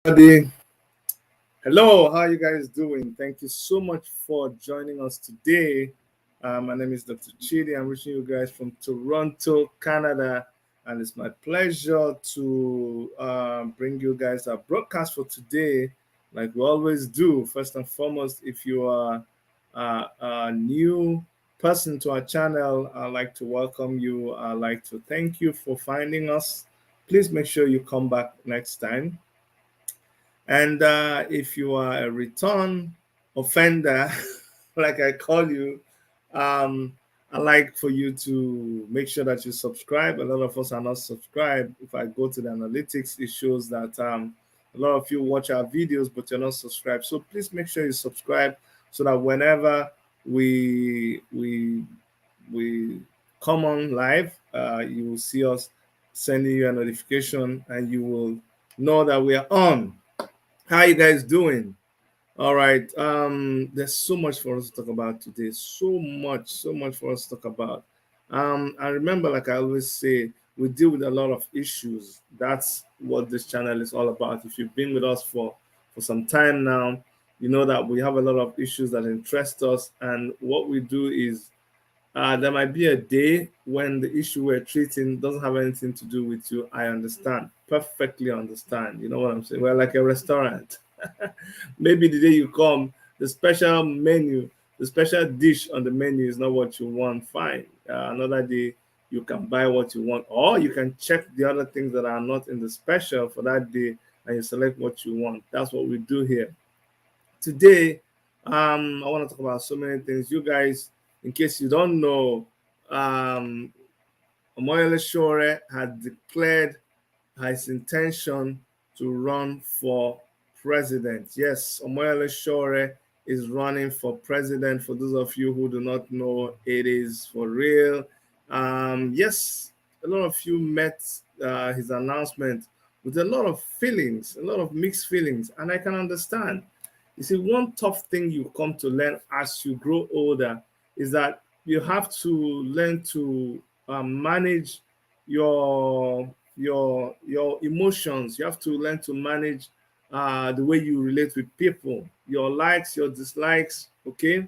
Everybody. Hello, how are you guys doing? Thank you so much for joining us today. My name is Dr. Chidi. I'm reaching you guys from Toronto, Canada, and it's my pleasure to bring you guys a broadcast for today, like we always do. First and foremost, if you are a new person to our channel, I'd like to welcome you. I'd like to thank you for finding us. Please make sure you come back next time. And if you are a return offender, like I call you, I like for you to make sure that you subscribe. A lot of us are not subscribed. If I go to the analytics, it shows that a lot of you watch our videos, but you're not subscribed. So please make sure you subscribe so that whenever we we we come on live, you will see us sending you a notification, and you will know that we are on. How you guys doing? All right. There's so much for us to talk about today. So much for us to talk about. I remember, like I always say, we deal with a lot of issues. That's what this channel is all about. If you've been with us for some time now, you know that we have a lot of issues that interest us, and what we do is there might be a day when the issue we're treating doesn't have anything to do with you. I understand, perfectly understand. You know what I'm saying? We're like a restaurant. Maybe the day you come, the special menu, the special dish on the menu is not what you want. Fine. Another day, you can buy what you want, or you can check the other things that are not in the special for that day, and you select what you want. That's what we do here. Today, I want to talk about so many things. You guys, in case you don't know, um, Omoyele Shore had declared his intention to run for president. Yes, Omoyele Shore is running for president. For those of you who do not know, it is for real. Yes, a lot of you met his announcement with a lot of feelings, a lot of mixed feelings, and I can understand. You see, one tough thing you come to learn as you grow older is that you have to learn to manage your emotions. You have to learn to manage the way you relate with people, your likes, your dislikes. Okay,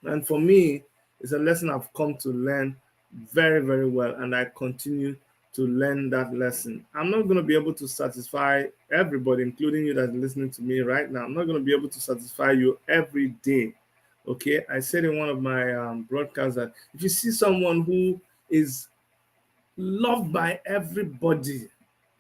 and for me, it's a lesson I've come to learn very, very well, and I continue to learn that lesson. I'm not going to be able to satisfy everybody, including you that's listening to me right now. I'm not going to be able to satisfy you every day. Okay, I said in one of my broadcasts that if you see someone who is loved by everybody,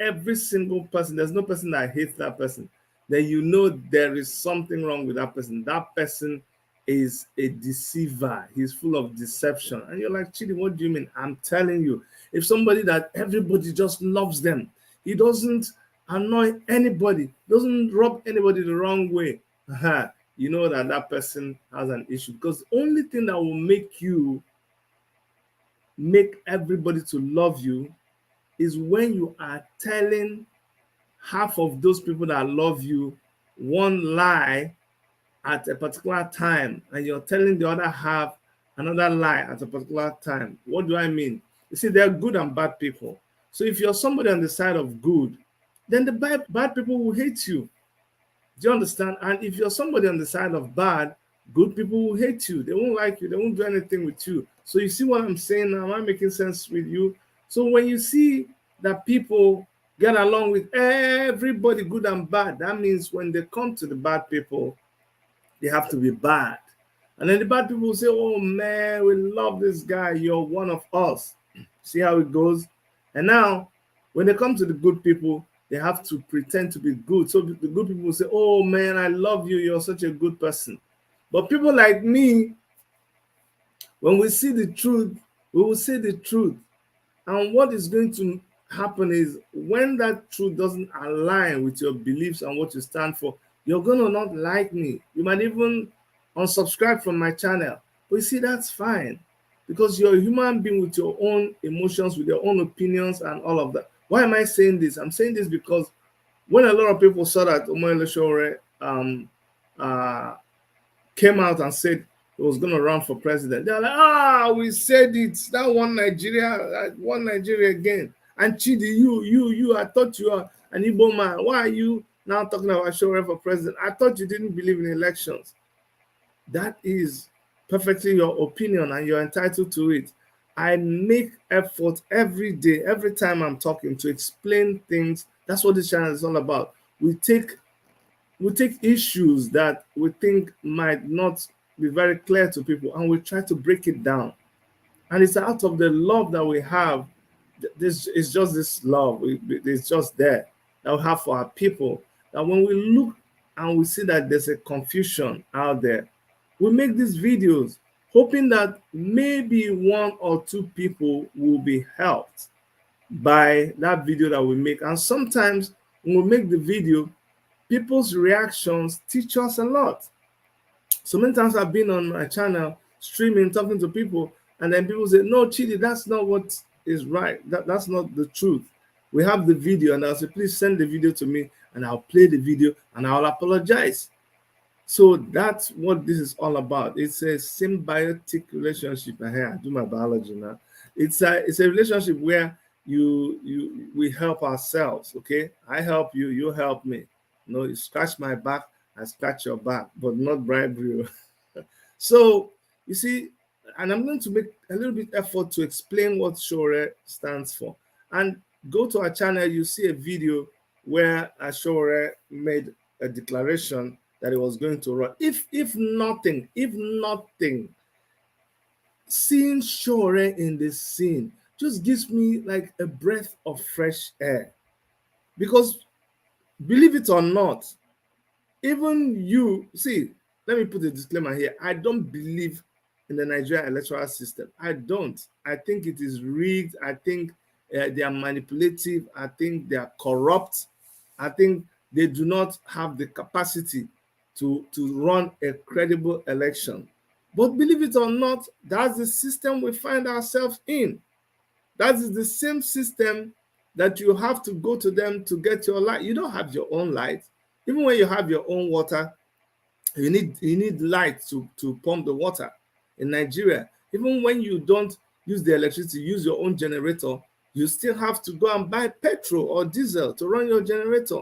every single person, there's no person that hates that person, then you know there is something wrong with that person. That person is a deceiver. He's full of deception. And you're like, Chidi, what do you mean? I'm telling you, if somebody that everybody just loves them, he doesn't annoy anybody, doesn't rub anybody the wrong way, you know that that person has an issue. Because the only thing that will make everybody to love you is when you are telling half of those people that love you one lie at a particular time, and you're telling the other half another lie at a particular time. What do I mean? You see, there are good and bad people. So if you're somebody on the side of good, then the bad people will hate you. Do you understand? And if you're somebody on the side of bad, good people will hate you. They won't like you. They won't do anything with you. So you see what I'm saying now? Am I making sense with you? So when you see that people get along with everybody, good and bad, that means when they come to the bad people, they have to be bad. And then the bad people will say, oh man, we love this guy. You're one of us. See how it goes? And now, when they come to the good people, they have to pretend to be good. So the good people will say, oh man, I love you. You're such a good person. But people like me, when we see the truth, we will say the truth. And what is going to happen is when that truth doesn't align with your beliefs and what you stand for, you're going to not like me. You might even unsubscribe from my channel. But you see, that's fine because you're a human being with your own emotions, with your own opinions, and all of that. Why am I saying this? I'm saying this because when a lot of people saw that Omoyele Sowore uh, came out and said he was going to run for president, they're like, we said it. That one Nigeria again. And Chidi, you, I thought you are an Igbo man. Why are you now talking about Shore for president. I thought you didn't believe in elections. That is perfectly your opinion and you're entitled to it. I make effort every day, every time I'm talking, to explain things. That's what this channel is all about. We take issues that we think might not be very clear to people, and we try to break it down. And it's out of the love that we have. This is just this love. It's just there that we have for our people. That when we look and we see that there's a confusion out there, we make these videos hoping that maybe one or two people will be helped by that video that we make. And sometimes when we make the video, people's reactions teach us a lot. So many times I've been on my channel streaming, talking to people, and then people say, no, Chidi, that's not what is right. That's not the truth. We have the video, and I'll say, please send the video to me, and I'll play the video, and I'll apologize. So that's what this is all about. It's a symbiotic relationship. I do my biology now. It's a relationship where we help ourselves. Okay, I help you, you help me. No, you scratch my back, I scratch your back, but not bribe you. So you see, and I'm going to make a little bit effort to explain what Shore stands for. And go to our channel, you see a video where Shore made a declaration that he was going to run. If nothing, seeing Shore in this scene just gives me like a breath of fresh air. Because believe it or not, even you, see, let me put a disclaimer here. I don't believe in the Nigerian electoral system. I don't. I think it is rigged. I think they are manipulative. I think they are corrupt. I think they do not have the capacity to run a credible election. But believe it or not, that's the system we find ourselves in. That is the same system that you have to go to them to get your light. You don't have your own light. Even when you have your own water, you need light to pump the water. In Nigeria, even when you don't use the electricity, use your own generator, you still have to go and buy petrol or diesel to run your generator.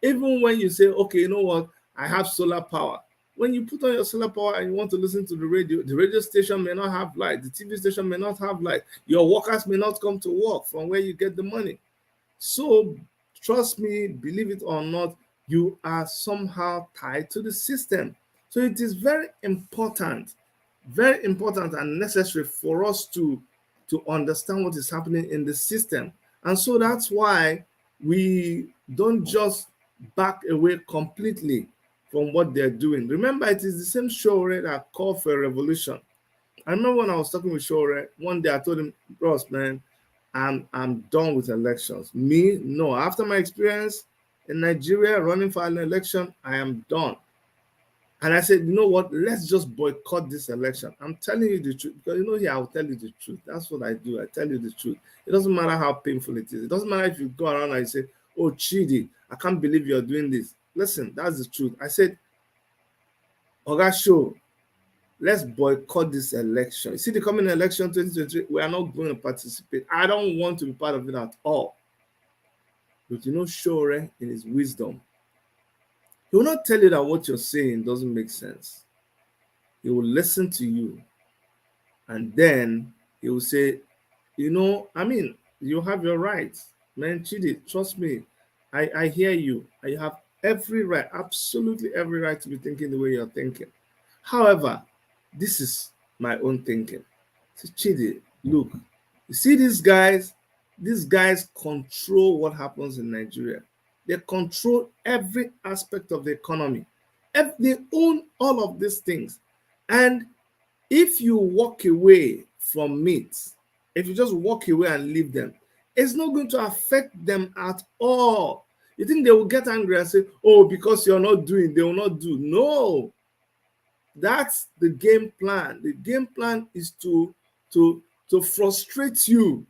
Even when you say, okay, you know what, I have solar power. When you put on your solar power and you want to listen to the radio station may not have light, the TV station may not have light, your workers may not come to work from where you get the money. So trust me, believe it or not, you are somehow tied to the system. So it is very important and necessary for us to understand what is happening in the system. And so that's why we don't just back away completely from what they're doing. Remember, it is the same Shore that called for a revolution. I remember when I was talking with Shore, one day I told him, Ross, man, I'm done with elections. Me, no. After my experience in Nigeria running for an election, I am done. And I said, you know what? Let's just boycott this election. I'm telling you the truth. Because here, I'll tell you the truth. That's what I do. I tell you the truth. It doesn't matter how painful it is. It doesn't matter if you go around and you say, oh, Chidi, I can't believe you're doing this. Listen, that's the truth. I said, Oga Show, let's boycott this election. You see, the coming election 2023, we are not going to participate. I don't want to be part of it at all. But Shore, in his wisdom, he will not tell you that what you're saying doesn't make sense. He will listen to you. And then he will say, you have your rights. Man, Chidi, trust me. I hear you. You have every right, absolutely every right to be thinking the way you're thinking. However, this is my own thinking. So, Chidi, look, you see these guys control what happens in Nigeria. They control every aspect of the economy. They own all of these things. And if you walk away from it, if you just walk away and leave them, it's not going to affect them at all. You think they will get angry and say, oh, because you're not doing, they will not do. No. That's the game plan. The game plan is to frustrate you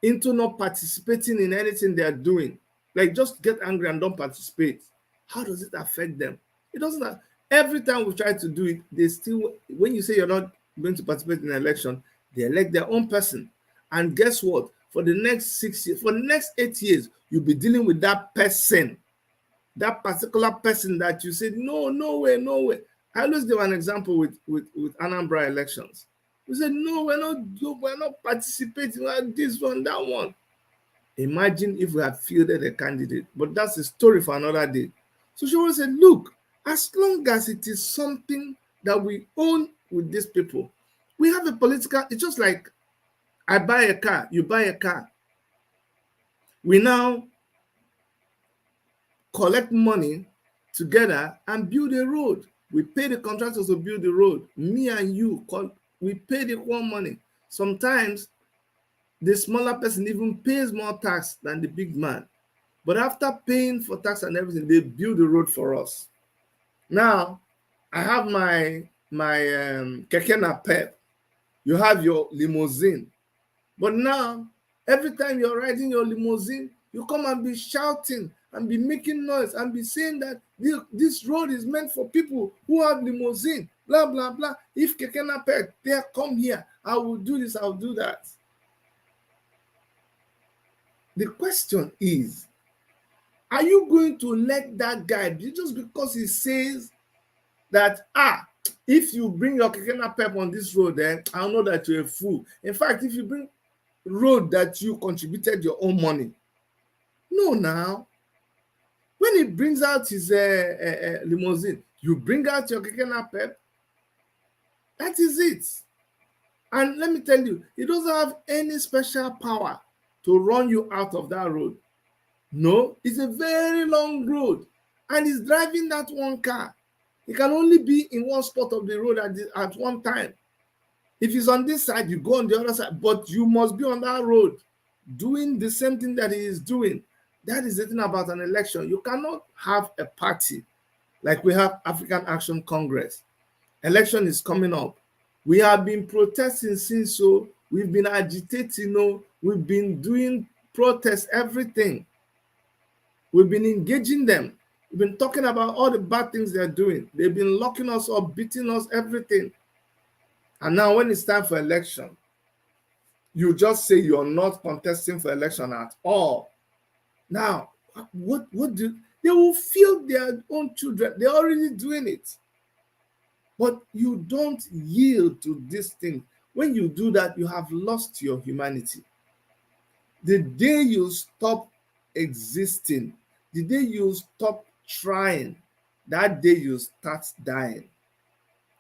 into not participating in anything they are doing. Like, just get angry and don't participate. How does it affect them? It doesn't. Every time we try to do it, they still, when you say you're not going to participate in an election, they elect their own person. And guess what? For the next 6 years, for the next 8 years, you'll be dealing with that person. that particular person that you said, no, no way, no way. I always give an example with Anambra elections. We said, no, we're not participating in this one, that one. Imagine if we had fielded a candidate, but that's a story for another day. So she always said, look, as long as it is something that we own with these people, we have a political, it's just like I buy a car, you buy a car. We now collect money together and build a road. We pay the contractors to build the road. Me and you, we pay the equal money. Sometimes the smaller person even pays more tax than the big man. But after paying for tax and everything, they build the road for us. Now, I have my keke napep. You have your limousine. But now, every time you're riding your limousine, you come and be shouting and be making noise and be saying that this road is meant for people who have limousine, blah, blah, blah. If keke napep, they come here, I will do this, I'll do that. The question is, are you going to let that guy be just because he says that, if you bring your keke napep on this road, then I'll know that you're a fool. In fact, if you bring road that you contributed your own money, no, now, when he brings out his limousine, you bring out your keke napep, that is it. And let me tell you, he doesn't have any special power to run you out of that road. No, it's a very long road, and he's driving that one car. He can only be in one spot of the road at one time. If he's on this side, you go on the other side, but you must be on that road doing the same thing that he is doing. That is the thing about an election. You cannot have a party like we have African Action Congress. Election is coming up. We have been protesting since, so we've been agitating, we've been doing protests, everything. We've been engaging them. We've been talking about all the bad things they're doing. They've been locking us up, beating us, everything. And now when it's time for election, you just say you're not contesting for election at all. Now, what do they will feel their own children? They're already doing it. But you don't yield to this thing. When you do that, you have lost your humanity. The day you stop existing, the day you stop trying, that day you start dying.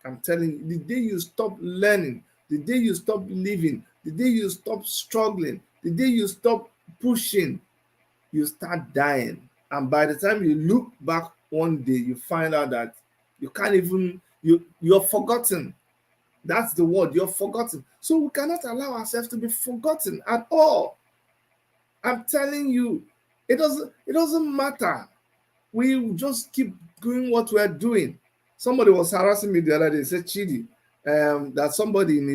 I'm telling you, the day you stop learning, the day you stop living, the day you stop struggling, the day you stop pushing, you start dying. And by the time you look back one day, you find out that you can't even, you're forgotten. That's the word, you're forgotten. So we cannot allow ourselves to be forgotten at all. I'm telling you, it doesn't matter. We just keep doing what we're doing. Somebody was harassing me the other day. Said Chidi, that somebody in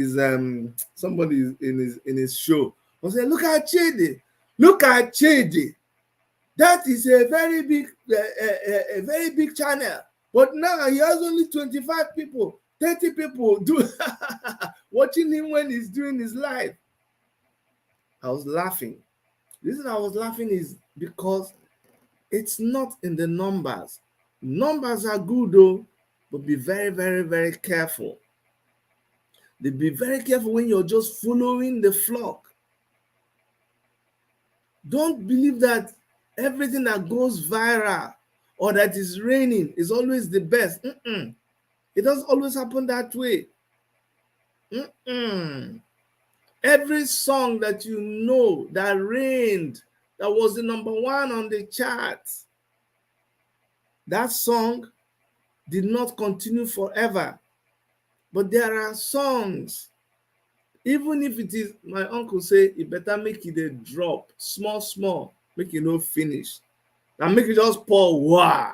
his show was saying, "Look at Chidi, look at Chidi. That is a very big channel. But now he has only 25 people, 30 people watching him when he's doing his live." I was laughing. The reason I was laughing is because it's not in the numbers. Numbers are good though, but be very, very, very careful. Be very careful when you're just following the flock. Don't believe that everything that goes viral or that is raining is always the best. It doesn't always happen that way. Every song that you know that rained, that was the number one on the charts, that song did not continue forever. But there are songs, even if it is, my uncle say, you better make it a drop, small, make it no finish. And make it just pour, wow,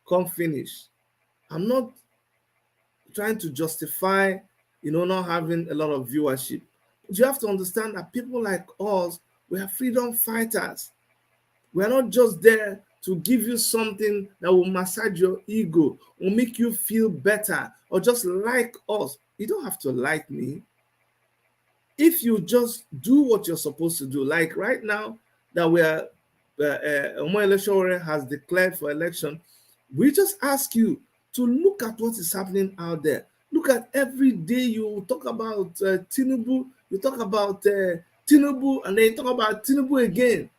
come finish. I'm not trying to justify, not having a lot of viewership. But you have to understand that people like us, we are freedom fighters. We are not just there to give you something that will massage your ego or make you feel better or just like us. You don't have to like me. If you just do what you're supposed to do, like right now that we are Electoral has declared for election, we just ask you to look at what is happening out there. Look at every day you talk about Tinubu, you talk about Tinubu, and then you talk about Tinubu again.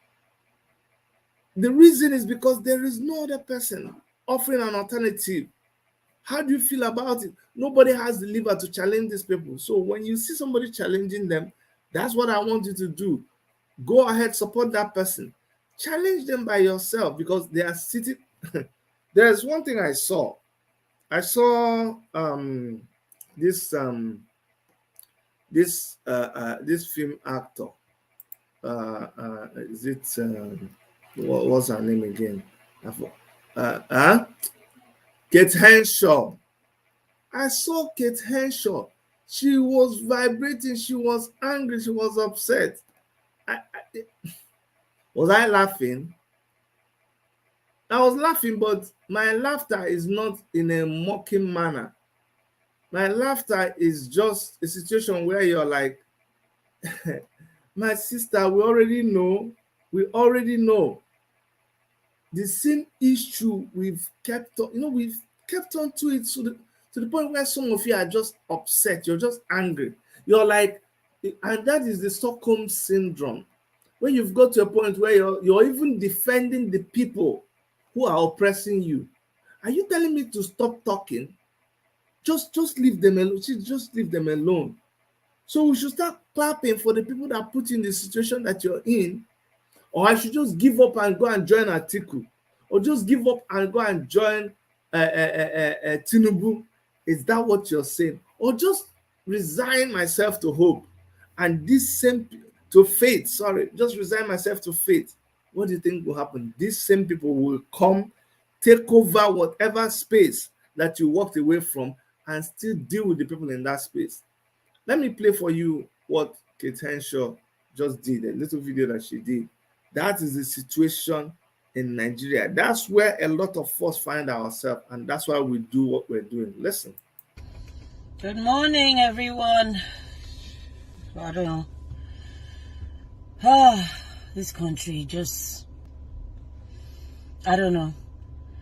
The reason is because there is no other person offering an alternative. How do you feel about it? Nobody has the liver to challenge these people. So when you see somebody challenging them, that's what I want you to do. Go ahead, support that person. Challenge them by yourself because they are sitting. There's one thing I saw. I saw this this film actor. Is it what's her name again? Kate Henshaw. I saw Kate Henshaw. She was vibrating. She was angry. She was upset. Was I laughing? I was laughing, but my laughter is not in a mocking manner. My laughter is just a situation where you're like, my sister, we already know the same issue we've kept on, we've kept on to it to the point where some of you are just upset, you're just angry. You're like, and that is the Stockholm syndrome, when you've got to a point where you're even defending the people who are oppressing you. Are you telling me to stop talking? Just leave them alone. Just leave them alone. So we should start clapping for the people that put you in the situation that you're in. Or I should just give up and go and join Atiku, or just give up and go and join Tinubu. Is that what you're saying? Or just resign myself to hope and this same to faith. Sorry, just resign myself to faith. What do you think will happen? These same people will come, take over whatever space that you walked away from, and still deal with the people in that space. Let me play for you what Kate Henshaw just did, a little video that she did. That is the situation in Nigeria. That's where a lot of us find ourselves, and that's why we do what we're doing. Listen. Good morning, everyone. I don't know. This country just, I don't know.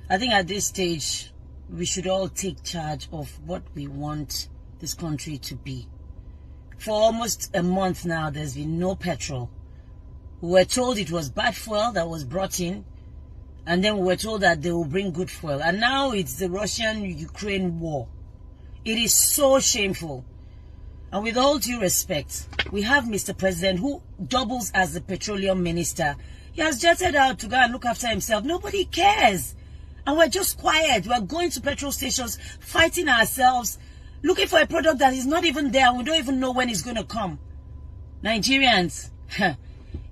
I think at this stage, we should all take charge of what we want this country to be. For almost a month now, there's been no petrol. We were told it was bad fuel that was brought in, and then we were told that they will bring good fuel. And now it's the Russian-Ukraine war. It is so shameful. And with all due respect, we have Mr. President who doubles as the petroleum minister. He has jetted out to go and look after himself. Nobody cares. And we're just quiet. We're going to petrol stations, fighting ourselves, looking for a product that is not even there. We don't even know when it's going to come. Nigerians,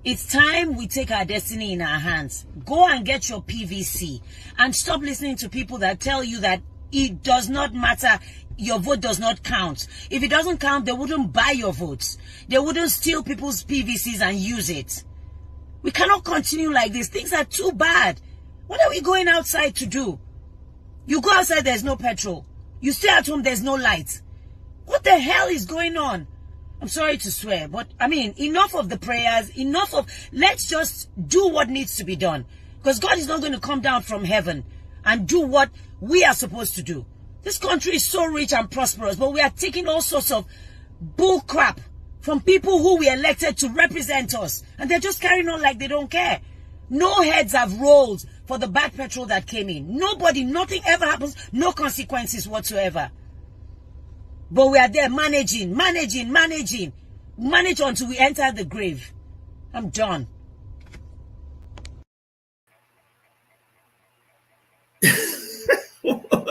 it's time we take our destiny in our hands. Go and get your PVC and stop listening to people that tell you that it does not matter. Your vote does not count. If it doesn't count, they wouldn't buy your votes. They wouldn't steal people's PVCs and use it. We cannot continue like this. Things are too bad. What are we going outside to do? You go outside, there's no petrol. You stay at home, there's no light. What the hell is going on? I'm sorry to swear, but I mean, enough of the prayers, let's just do what needs to be done. Because God is not going to come down from heaven and do what we are supposed to do. This country is so rich and prosperous, but we are taking all sorts of bull crap from people who we elected to represent us. And they're just carrying on like they don't care. No heads have rolled for the bad petrol that came in. Nobody, nothing ever happens, no consequences whatsoever. But we are there managing. Manage until we enter the grave. I'm done.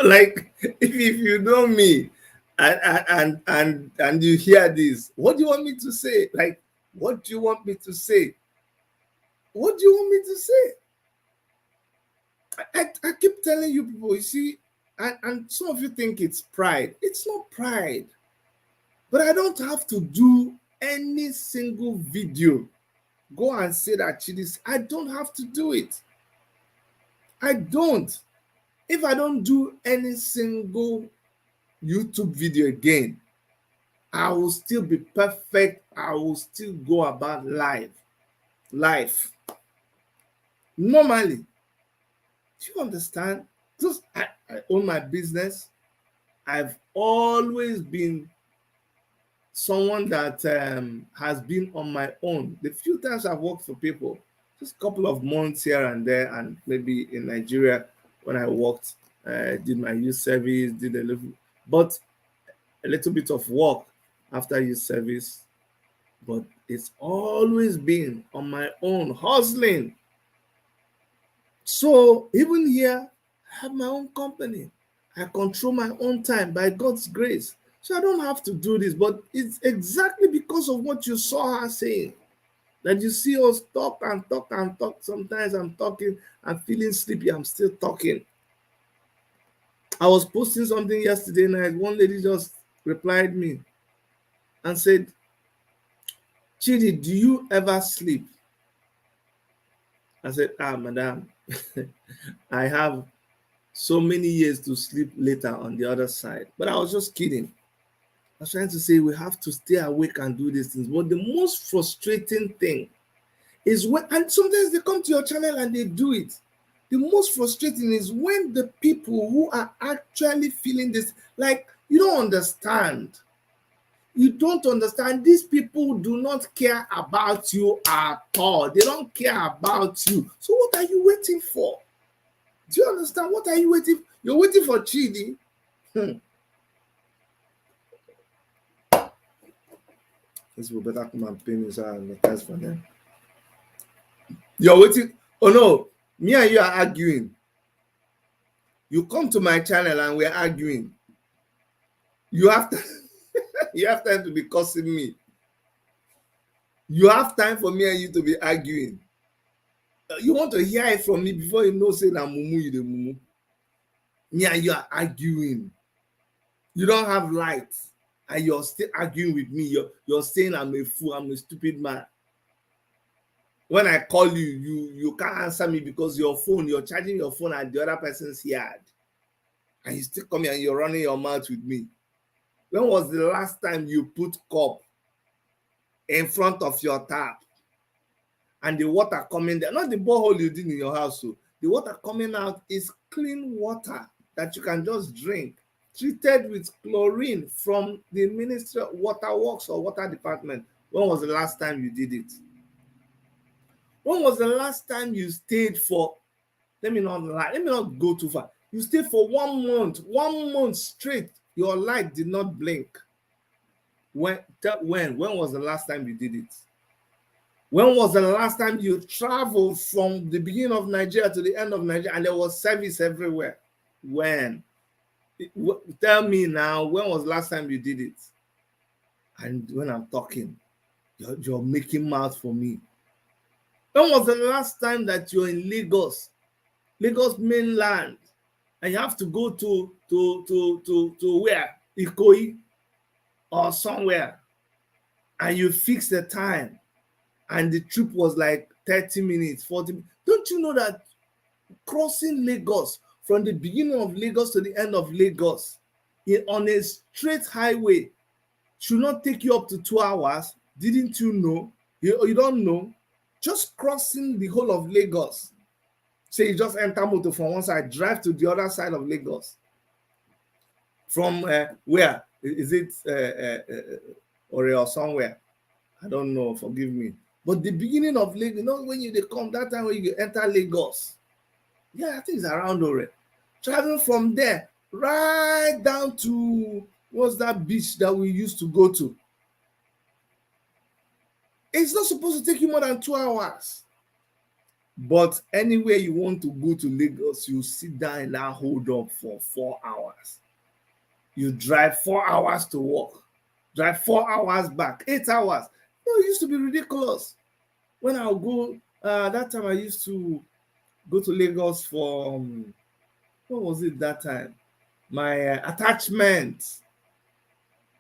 Like, if you know me and you hear this, what do you want me to say? Like, what do you want me to say? What do you want me to say? I keep telling you people, you see, and some of you think it's pride. It's not pride. But I don't have to do any single video. Go and say that Chidis. I don't have to do it. I don't. If I don't do any single YouTube video again, I will still be perfect. I will still go about life. Normally, do you understand? Just I own my business. I've always been someone that has been on my own. The few times I've worked for people, just a couple of months here and there, and maybe in Nigeria when I worked, did my youth service, did a little bit of work after youth service, but it's always been on my own, hustling. So even here, I have my own company. I control my own time by God's grace. So I don't have to do this, but it's exactly because of what you saw her saying that you see us talk and talk and talk. Sometimes I'm talking, I'm feeling sleepy, I'm still talking. I was posting something yesterday night. One lady just replied me and said, Chidi, do you ever sleep? I said, madam, I have so many years to sleep later on the other side. But I was just kidding. I was trying to say we have to stay awake and do these things. But the most frustrating thing is when, and sometimes they come to your channel and they do it. The most frustrating is when the people who are actually feeling this, like, you don't understand. You don't understand. These people do not care about you at all. They don't care about you. So what are you waiting for? Do you understand? What are you waiting for? You're waiting for Chidi. This will better come and pay me so I make test for them. You're waiting. Oh no, me and you are arguing. You come to my channel and we're arguing. You have to, you have time to be cursing me. You have time for me and you to be arguing. You want to hear it from me before you know say na mumu you the mumu. Me and you are arguing. You don't have light and you're still arguing with me. You're saying I'm a fool, I'm a stupid man. When I call you, you can't answer me because you're charging your phone at the other person's yard. And you still come here and you're running your mouth with me. When was the last time you put cup in front of your tap and the water coming there? Not the borehole you did in your house. So the water coming out is clean water that you can just drink, treated with chlorine from the Ministry of Water Works or Water Department. When was the last time you did it? When was the last time you stayed for, let me not lie, let me not go too far. You stayed for 1 month straight, your light did not blink. When was the last time you did it? When was the last time you traveled from the beginning of Nigeria to the end of Nigeria and there was service everywhere? When? Tell me now, when was the last time you did it? And when I'm talking, you're making mouth for me. When was the last time that you're in Lagos mainland, and you have to go to where? Ikoyi or somewhere, and you fix the time, and the trip was like 30 minutes, 40 minutes. Don't you know that crossing Lagos from the beginning of Lagos to the end of Lagos on a straight highway should not take you up to 2 hours? Didn't you know? You don't know? Just crossing the whole of Lagos. Say you just enter motor from one side, drive to the other side of Lagos. From where? Is it or somewhere? I don't know, forgive me. But the beginning of Lagos, you know, when they come, that time when you enter Lagos. Yeah, I think it's around Ore. Traveling from there right down to, what's that beach that we used to go to? It's not supposed to take you more than 2 hours. But anywhere you want to go to Lagos, you sit down in that hold up for 4 hours. You drive 4 hours to work, drive 4 hours back, 8 hours. No, it used to be ridiculous. When I'll go, that time I used to go to Lagos for, what was it that time? My attachment.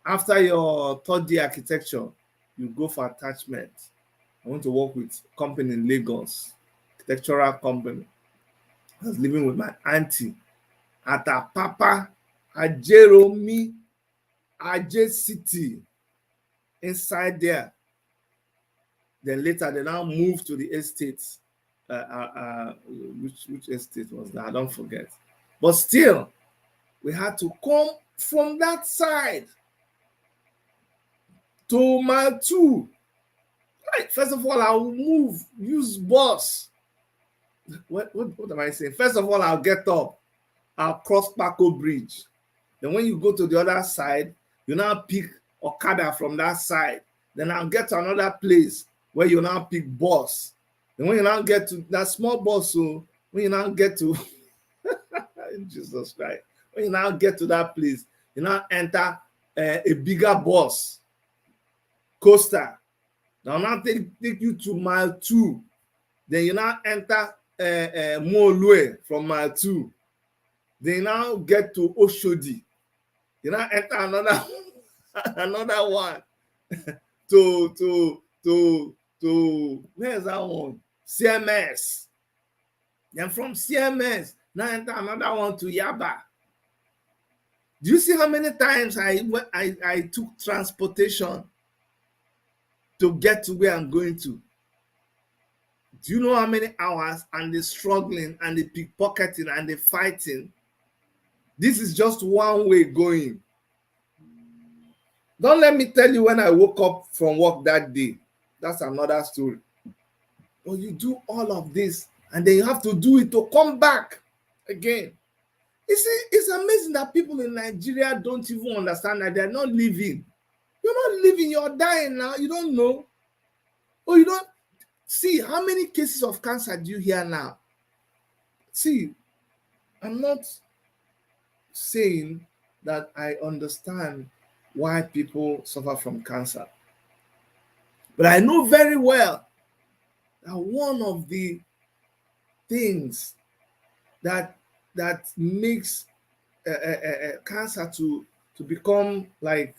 After your third year architecture, you go for attachment. I want to work with a company in Lagos, architectural company. I was living with my auntie at Apapa, Ajeromi, Aje City, inside there. Then later they now moved to the estates. uh, uh, uh, which estate was that? I don't forget. But still, we had to come from that side to mile 2. Right. First of all, I'll move, use bus. What am I saying? First of all, I'll get up. I'll cross Paco Bridge. Then when you go to the other side, you now pick Okada from that side. Then I'll get to another place where you now pick bus. Then when you now get to that small bus, so when you now get to Jesus Christ, when you now get to that place, you now enter a bigger bus, coaster. Now take you to mile 2. Then you now enter Molue from mile 2. Then you now get to Oshodi. You now enter another another one to where's that one? CMS. Then from CMS, now enter another one to Yaba. Do you see how many times I took transportation to get to where I'm going to? Do you know how many hours and the struggling and the pickpocketing and the fighting? This is just one way going. Don't let me tell you when I woke up from work that day. That's another story. But you do all of this and then you have to do it to come back again. You see, it's amazing that people in Nigeria don't even understand that they're not living. You're not living, you're dying now. You don't know. Or you don't see how many cases of cancer do you hear now? See, I'm not saying that I understand why people suffer from cancer. But I know very well that one of the things that makes cancer to become like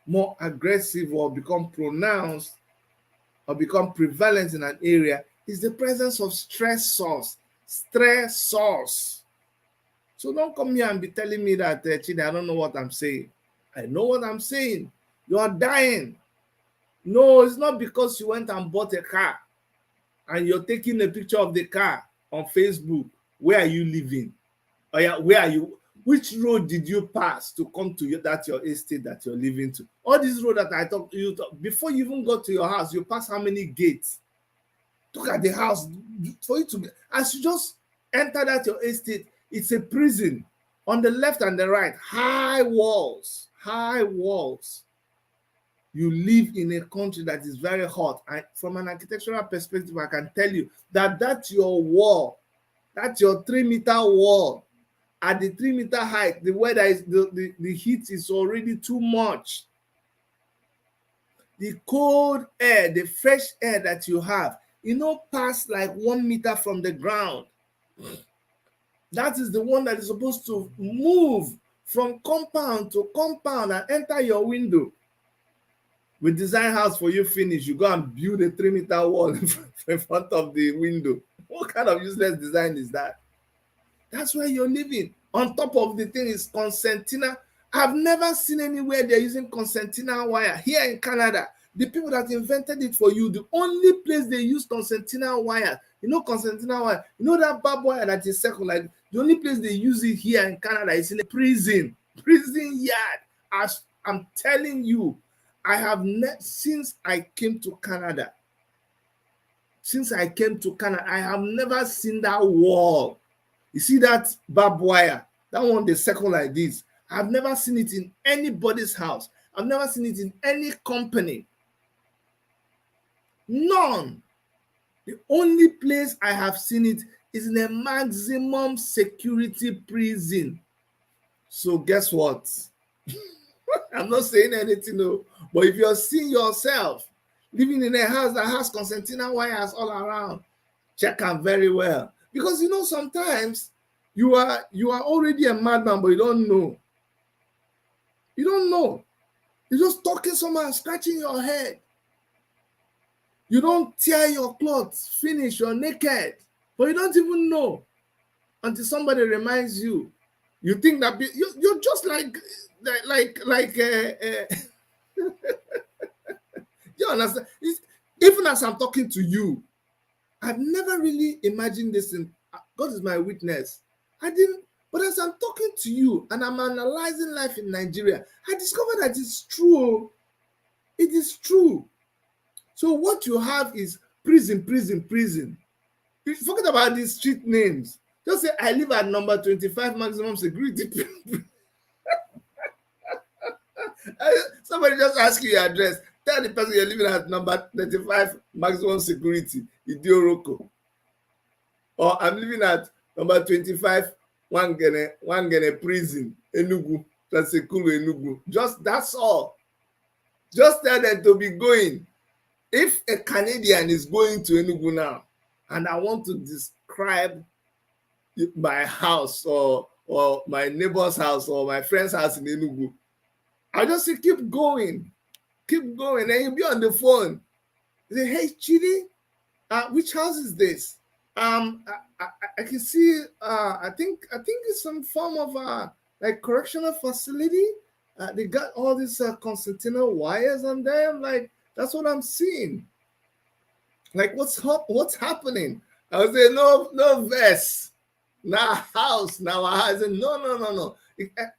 more aggressive or become pronounced or become prevalent in an area is the presence of stressors. So don't come here and be telling me that, Chidi, I don't know what I'm saying. I know what I'm saying. You are dying. No, it's not because you went and bought a car and you're taking a picture of the car on Facebook. Where are you living? Or yeah, where are you? Which road did you pass to come to your estate that you're living to? All these roads that I talked to you, before you even got to your house, you pass how many gates? Look at the house. For you to, as you just enter that your estate, it's a prison. On the left and the right, high walls. You live in a country that is very hot. And from an architectural perspective, I can tell you that that's your wall. That's your 3-meter wall. At the 3-meter height, the weather is the heat is already too much. The cold air, the fresh air that you have, pass like 1 meter from the ground. That is the one that is supposed to move from compound to compound and enter your window. We design house for you, finish. You go and build a 3-meter wall in front of the window. What kind of useless design is that? That's where you're living. On top of the thing is concertina. I've never seen anywhere they're using concertina wire. Here in Canada, the people that invented it for you, the only place they use concertina wire, concertina wire, that barbed wire that is circle, like the only place they use it here in Canada is in a prison yard. As I'm telling you, I have since I came to Canada, I have never seen that wall. You see that barbed wire, that one they circle like this. I've never seen it in anybody's house. I've never seen it in any company. None. The only place I have seen it is in a maximum security prison. So guess what? I'm not saying anything, no. But if you're seeing yourself living in a house that has concertina wires all around, check them very well. Because sometimes you are already a madman, but you don't know. You don't know. You're just talking somehow, scratching your head. You don't tear your clothes, finish, you're naked, but you don't even know until somebody reminds you. You think that you're just like you understand? Even as I'm talking to you, I've never really imagined this in God is my witness. I didn't, but as I'm talking to you and I'm analyzing life in Nigeria, I discovered that it's true. It is true. So what you have is prison, prison, prison. Forget about these street names. Just say I live at number 25 maximum security. Somebody just ask you your address. Tell the person you're living at number 35 maximum security, Idioroko. Or I'm living at number 25 Wangene prison, Enugu. That's a cool Enugu. Just that's all. Just tell them to be going. If a Canadian is going to Enugu now, and I want to describe my house or my neighbor's house or my friend's house in Enugu, I just say keep going, keep going. And you'll be on the phone. Say, hey Chidi, which house is this? I can see. I think it's some form of like correctional facility. They got all these concertina wires on them. Like that's what I'm seeing. Like what's happening? I was saying no vest, now house, now I said no.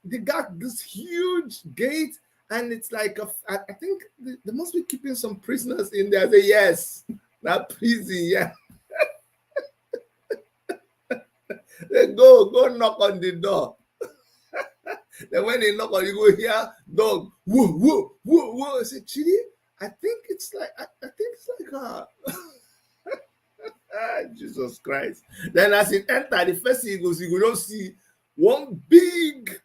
They got this huge gate, and it's like I think they must be keeping some prisoners in there. I say yes, that prison, yeah. They go knock on the door. Then when they knock on, you go hear dog whoa whoa whoa whoa. I say Chidi, I think it's like Jesus Christ. Then as it enter, the first thing you go just see one big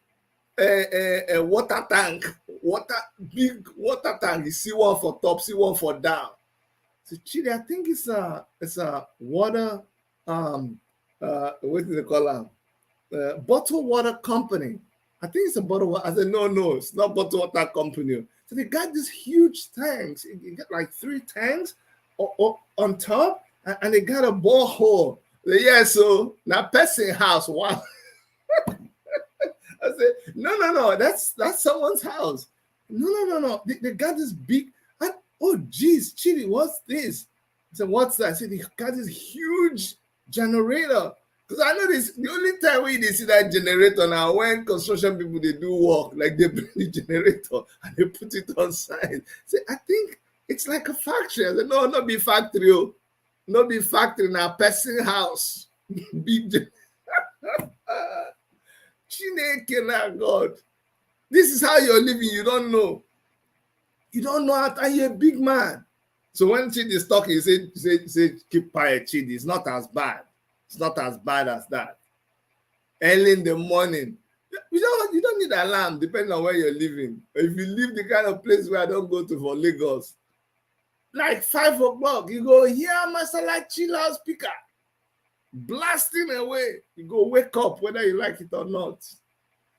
water tank, big water tank. You see one for top, see one for down. So Chidi, I think it's a water what do they call them? Bottled water company. I think it's a bottled water. I said no, it's not bottled water company. So they got these huge tanks. You get like 3 tanks on top, and they got a borehole. Yeah, so now person house. Wow. I said, no, that's someone's house. No. They got this big, and oh geez, Chidi, what's this? I said, what's that? I said, they got this huge generator. Because I know this, the only time we see that generator now when construction people they do work, like they bring the generator and they put it on site. Say, I think it's like a factory. I said, no, not be factory, not be factory, now person house. Big Chineke na God. This is how you're living. You don't know. You don't know how you're a big man. So when Chidi is talking, you say keep quiet, Chidi. It's not as bad. It's not as bad as that. Early in the morning. You don't need alarm depending on where you're living. If you live the kind of place where I don't go to for Lagos, like 5 o'clock, you go hear Masala chill loudspeaker blasting away. You go wake up whether you like it or not.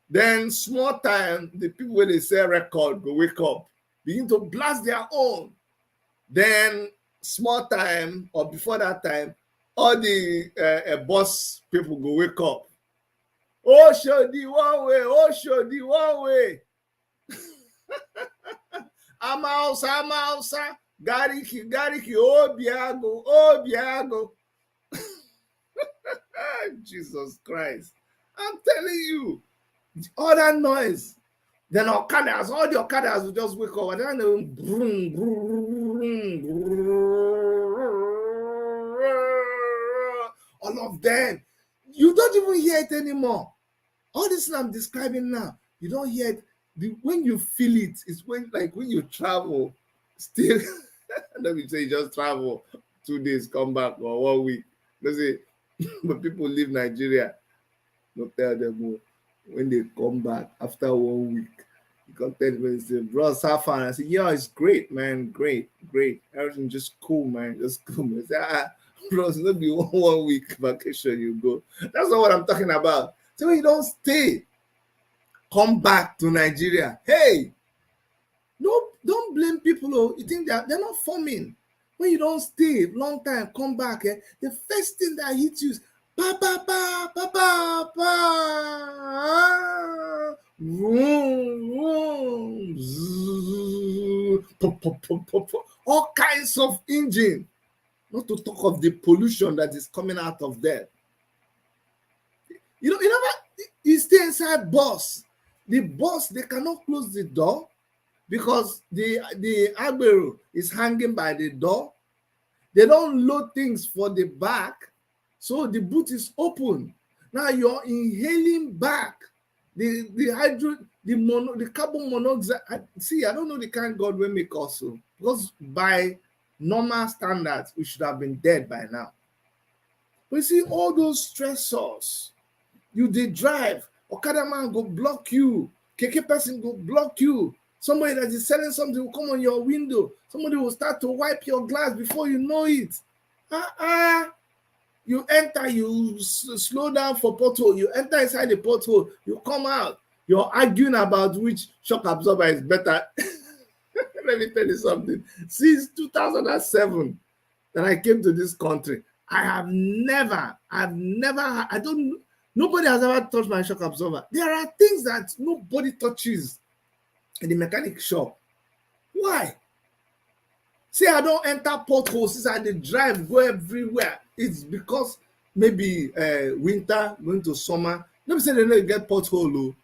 Then small time, the people when they sell record go wake up, begin to blast their own. Then small time or before that time, all the boss people go wake up. Oh, show the one way. Oh, show the one way. Amausa. Gariki. Oh, Biago. Jesus Christ. I'm telling you. All that noise. Then all the Okadas will just wake up. And then they will all of them. You don't even hear it anymore. All this I'm describing now, you don't hear it. When you feel it, it's when you travel, still, let me say just travel 2 days, come back, or 1 week. Let's say, but people leave Nigeria, don't tell them when they come back after 1 week. You can tell them, say, bro, so far. I say, yeah, it's great, man, great. Everything just cool, man, just cool. Man. I say, bro, it's not be 1 week vacation you go. That's not what I'm talking about. So when you don't stay, come back to Nigeria. Hey, no, don't blame people. Oh, you think they're not forming. When you don't stay long time, come back. The first thing that hits you is pa. Vroom, zzz, pop. All kinds of engine. Not to talk of the pollution that is coming out of there. You know, you stay inside bus. The bus, they cannot close the door because the agbero is hanging by the door. They don't load things for the back, so the boot is open. Now you're inhaling back the carbon monoxide. See, I don't know the kind God will make us so, because by normal standards we should have been dead by now. But you see, all those stressors, you dey drive, okada man go block you, keke person go block you, somebody that is selling something will come on your window, somebody will start to wipe your glass before you know it. You enter, you slow down for pothole, you enter inside the pothole, you come out, you're arguing about which shock absorber is better. Let me tell you something. Since 2007 that I came to this country, I don't, nobody has ever touched my shock absorber. There are things that nobody touches in the mechanic shop. Why? See, I don't enter potholes since I dey drive go everywhere. It's because maybe winter going to summer. No be say they no get pothole o,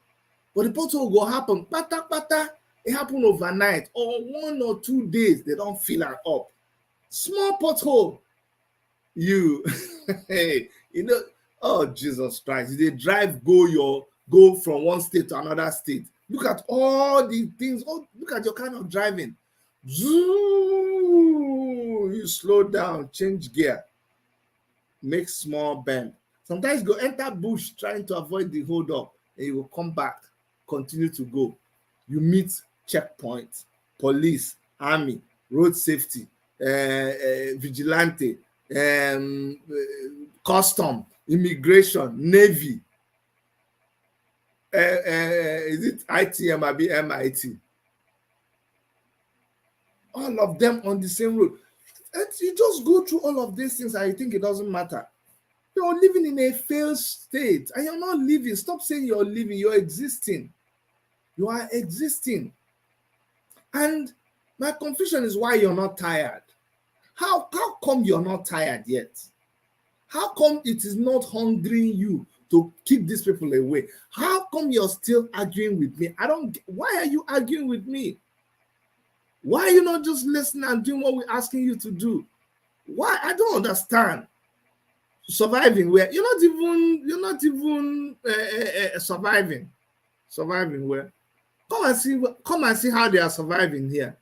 but the pothole go happen kpata. It happen overnight or 1 or 2 days they don fill am up. Small pothole, you hey, you know, oh Jesus Christ, you dey drive go from one state to another state. Look at all the things. Oh, look at your kind of driving. Zoo, you slow down, change gear, make small bend. Sometimes you go enter bush trying to avoid the hold up, and you will come back, continue to go. You meet checkpoint, police, army, road safety, vigilante, custom, immigration, navy. Is it ITM or MIT? All of them on the same road. And you just go through all of these things and you think it doesn't matter. You're living in a failed state and you're not living. Stop saying you're living, you're existing. You are existing. And my confusion is why you're not tired. How come you're not tired yet? How come it is not hungering you to keep these people away? How come you're still arguing with me? Why are you arguing with me? Why are you not just listening and doing what we're asking you to do? Why? I don't understand. Surviving where? You're not even surviving. Surviving where? Come and see how they are surviving here.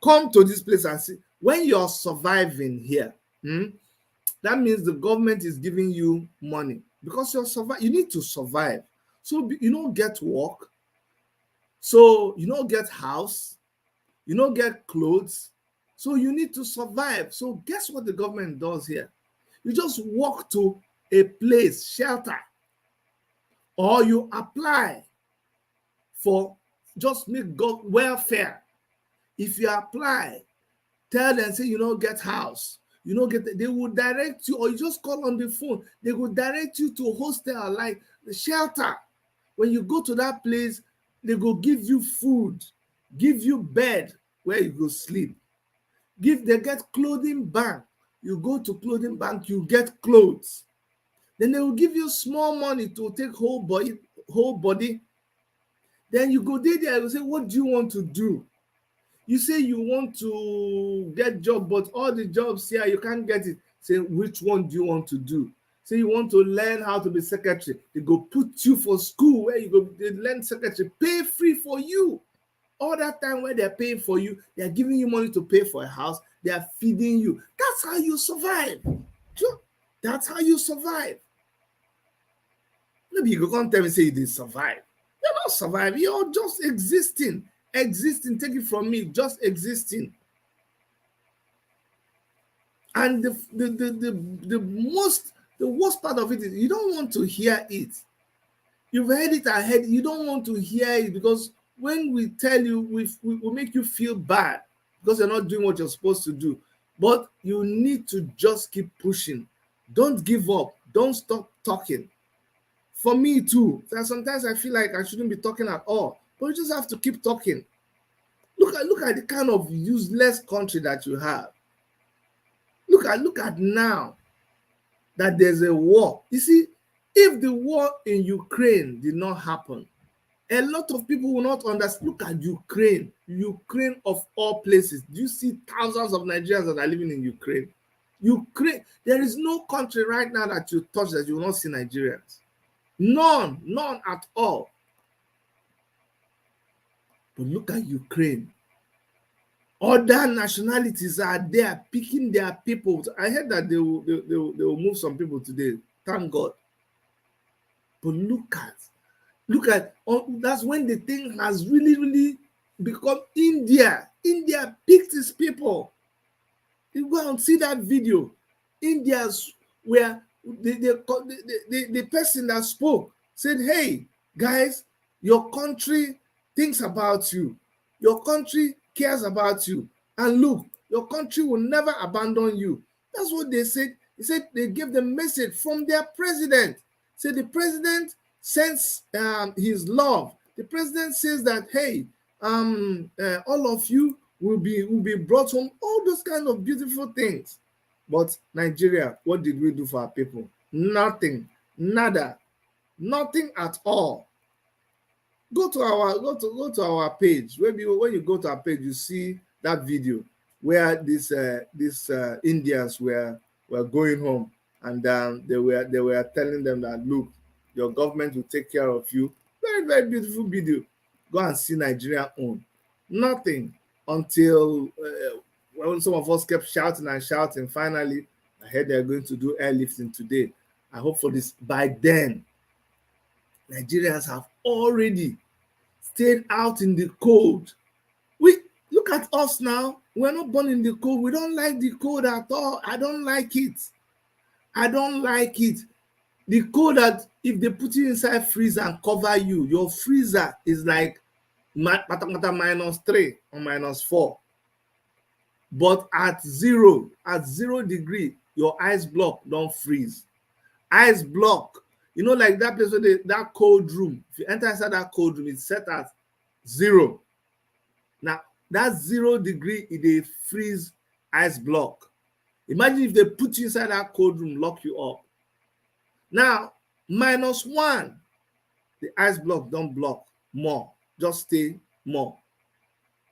Come to this place and see. When you're surviving here, that means the government is giving you money because you need to survive. So you don't get work. So you don't get house. You don't get clothes. So you need to survive. So guess what the government does here? You just walk to a place, shelter, or you apply for just make welfare. If you apply, tell them, say you don't get house, you don't get, they will direct you, or you just call on the phone, they will direct you to a hostel like the shelter. When you go to that place, they go give you food, give you bed where you go sleep. They get clothing bank. You go to clothing bank, you get clothes. Then they will give you small money to take whole body. Then you go there and say, what do you want to do? You say you want to get job, but all the jobs here, you can't get it. Say, which one do you want to do? Say you want to learn how to be secretary. They go put you for school where you go, they learn secretary, pay free for you. All that time where they're paying for you, they're giving you money to pay for a house, they are feeding you. That's how you survive. That's how you survive. Maybe you go come tell me, say you didn't survive. You're not surviving, you're just existing. Existing, take it from me, just existing. And the worst part of it is you don't want to hear it. You've heard it ahead, you don't want to hear it, because when we tell you, we make you feel bad because you're not doing what you're supposed to do. But you need to just keep pushing. Don't give up. Don't stop talking. For me too, sometimes I feel like I shouldn't be talking at all, but you just have to keep talking. Look at the kind of useless country that you have. Look Look at now that there's a war. You see, if the war in Ukraine did not happen, a lot of people will not understand. Look at Ukraine. Ukraine of all places. Do you see thousands of Nigerians that are living in Ukraine? Ukraine, there is no country right now that you touch that you will not see Nigerians. None at all. But look at Ukraine. Other nationalities are there picking their people. I heard that they will move some people today. Thank God. But look at that's when the thing has really become India. India picked its people. You go and see that video. India's where the person that spoke said, hey guys, your country thinks about you. Your country cares about you. And look, your country will never abandon you. That's what they said. He said they gave the message from their president. So the president sends his love. The president says that, hey, all of you will be brought home. All those kind of beautiful things. But Nigeria, what did we do for our people? Nothing. Nada. Nothing at all. Go to our page. Maybe when you go to our page, you see that video where these Indians were going home, and they were telling them that, look, your government will take care of you. Very, very beautiful video. Go and see Nigeria own. Nothing until when some of us kept shouting and shouting. Finally, I heard they're going to do airlifting today. I hope for this. By then, Nigerians have already stayed out in the cold. We look at us now. We're not born in the cold. We don't like the cold at all. I don't like it. I don't like it. The cold that if they put you inside freezer and cover you, your freezer is like -3 or -4. But at zero degree, your ice block don't freeze. Ice block, like that place where that cold room, if you enter inside that cold room, it's set at 0. Now that 0 degree is a freeze ice block. Imagine if they put you inside that cold room, lock you up. Now -1, the ice block don't block more, just stay more.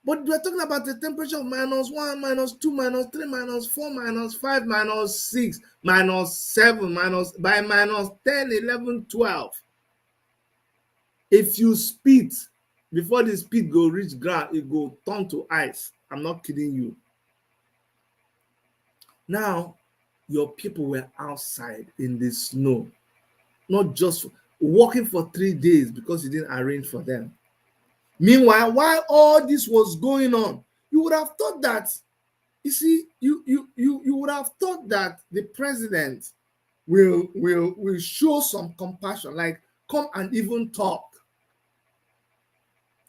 But we're talking about the temperature of -1, -2, -3, -4, -5, -6, -7, by -10, 11, 12. If you spit, before the spit go reach ground, it go turn to ice. I'm not kidding you. Now, your people were outside in the snow, not just walking for 3 days because you didn't arrange for them. Meanwhile, while all this was going on, you would have thought that, you would have thought that the president will show some compassion, like come and even talk.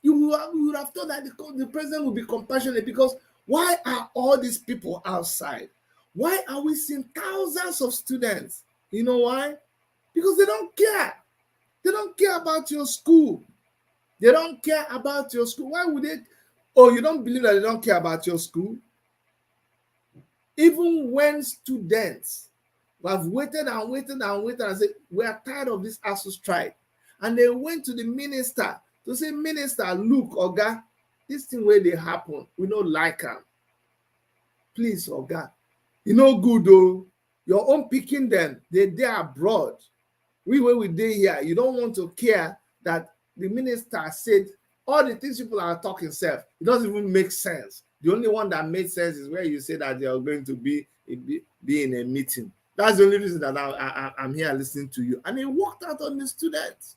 You would have thought that the president will be compassionate, because why are all these people outside? Why are we seeing thousands of students? You know why? Because they don't care. They don't care about your school. They don't care about your school. Why would they? Oh, you don't believe that they don't care about your school? Even when students have waited and said, we are tired of this ASU strike, and they went to the minister to say, minister, look, Oga, this thing where they happen, we don't like them. Please, Oga, good though. Your own picking them, they are abroad. We dey here. You don't want to care that the minister said all the things people are talking self. It doesn't even make sense. The only one that made sense is where you say that they are going to be in a meeting. That's the only reason that I'm here listening to you. And he walked out on the students.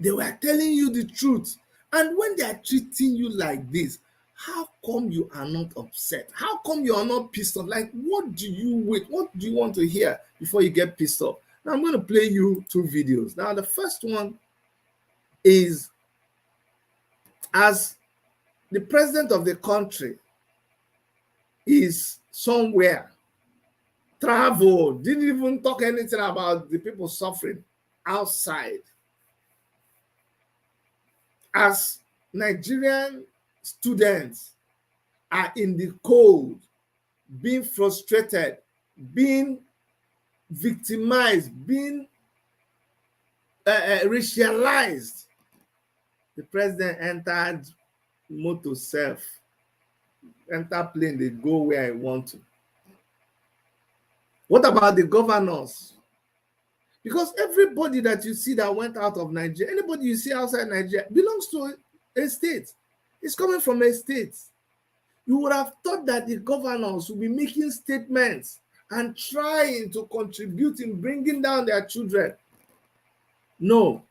They were telling you the truth. And when they are treating you like this, how come you are not upset? How come you are not pissed off? Like, what do you wait? What do you want to hear before you get pissed off? Now, I'm going to play you 2 videos. Now, the first one is as the president of the country is somewhere, travel, didn't even talk anything about the people suffering outside. As Nigerian students are in the cold, being frustrated, being victimized, being racialized. The president entered motor self, enter plane, they go where I want to. What about the governors? Because everybody that you see that went out of Nigeria, anybody you see outside Nigeria belongs to a state. It's coming from a state. You would have thought that the governors would be making statements and trying to contribute in bringing down their children. No.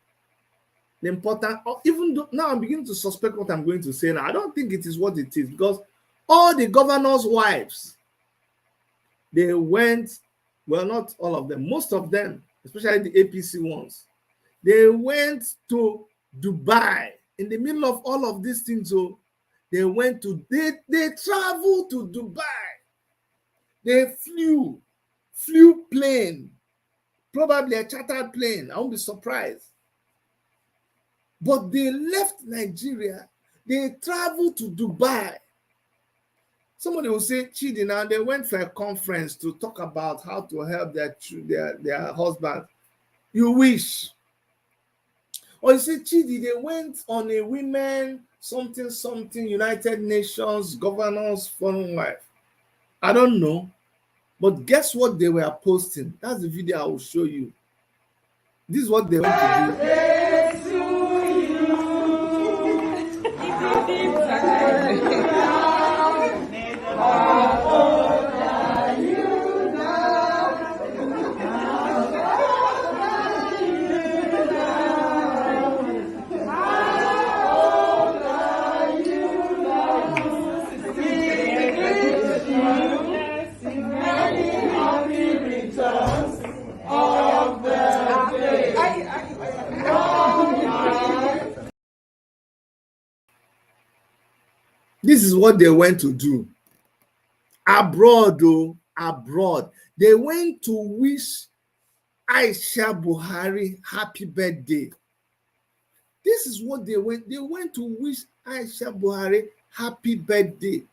The important, even though now I'm beginning to suspect what I'm going to say now. I don't think it is what it is, because all the governors' wives, they went, well, not all of them, most of them, especially the APC ones, they went to Dubai in the middle of all of these things. So they went to, they traveled to Dubai. They flew plane, probably a chartered plane. I won't be surprised. But they left Nigeria. They traveled to Dubai. Somebody will say, Chidi, now they went for a conference to talk about how to help their husband. You wish. Or you say, Chidi, they went on a women something United Nations governors foreign wife. I don't know. But guess what they were posting? That's the video I will show you. This is what they went to do. This is what they went to do. Abroad, though, abroad. They went to wish Aisha Buhari happy birthday. This is what they went. They went to wish Aisha Buhari happy birthday.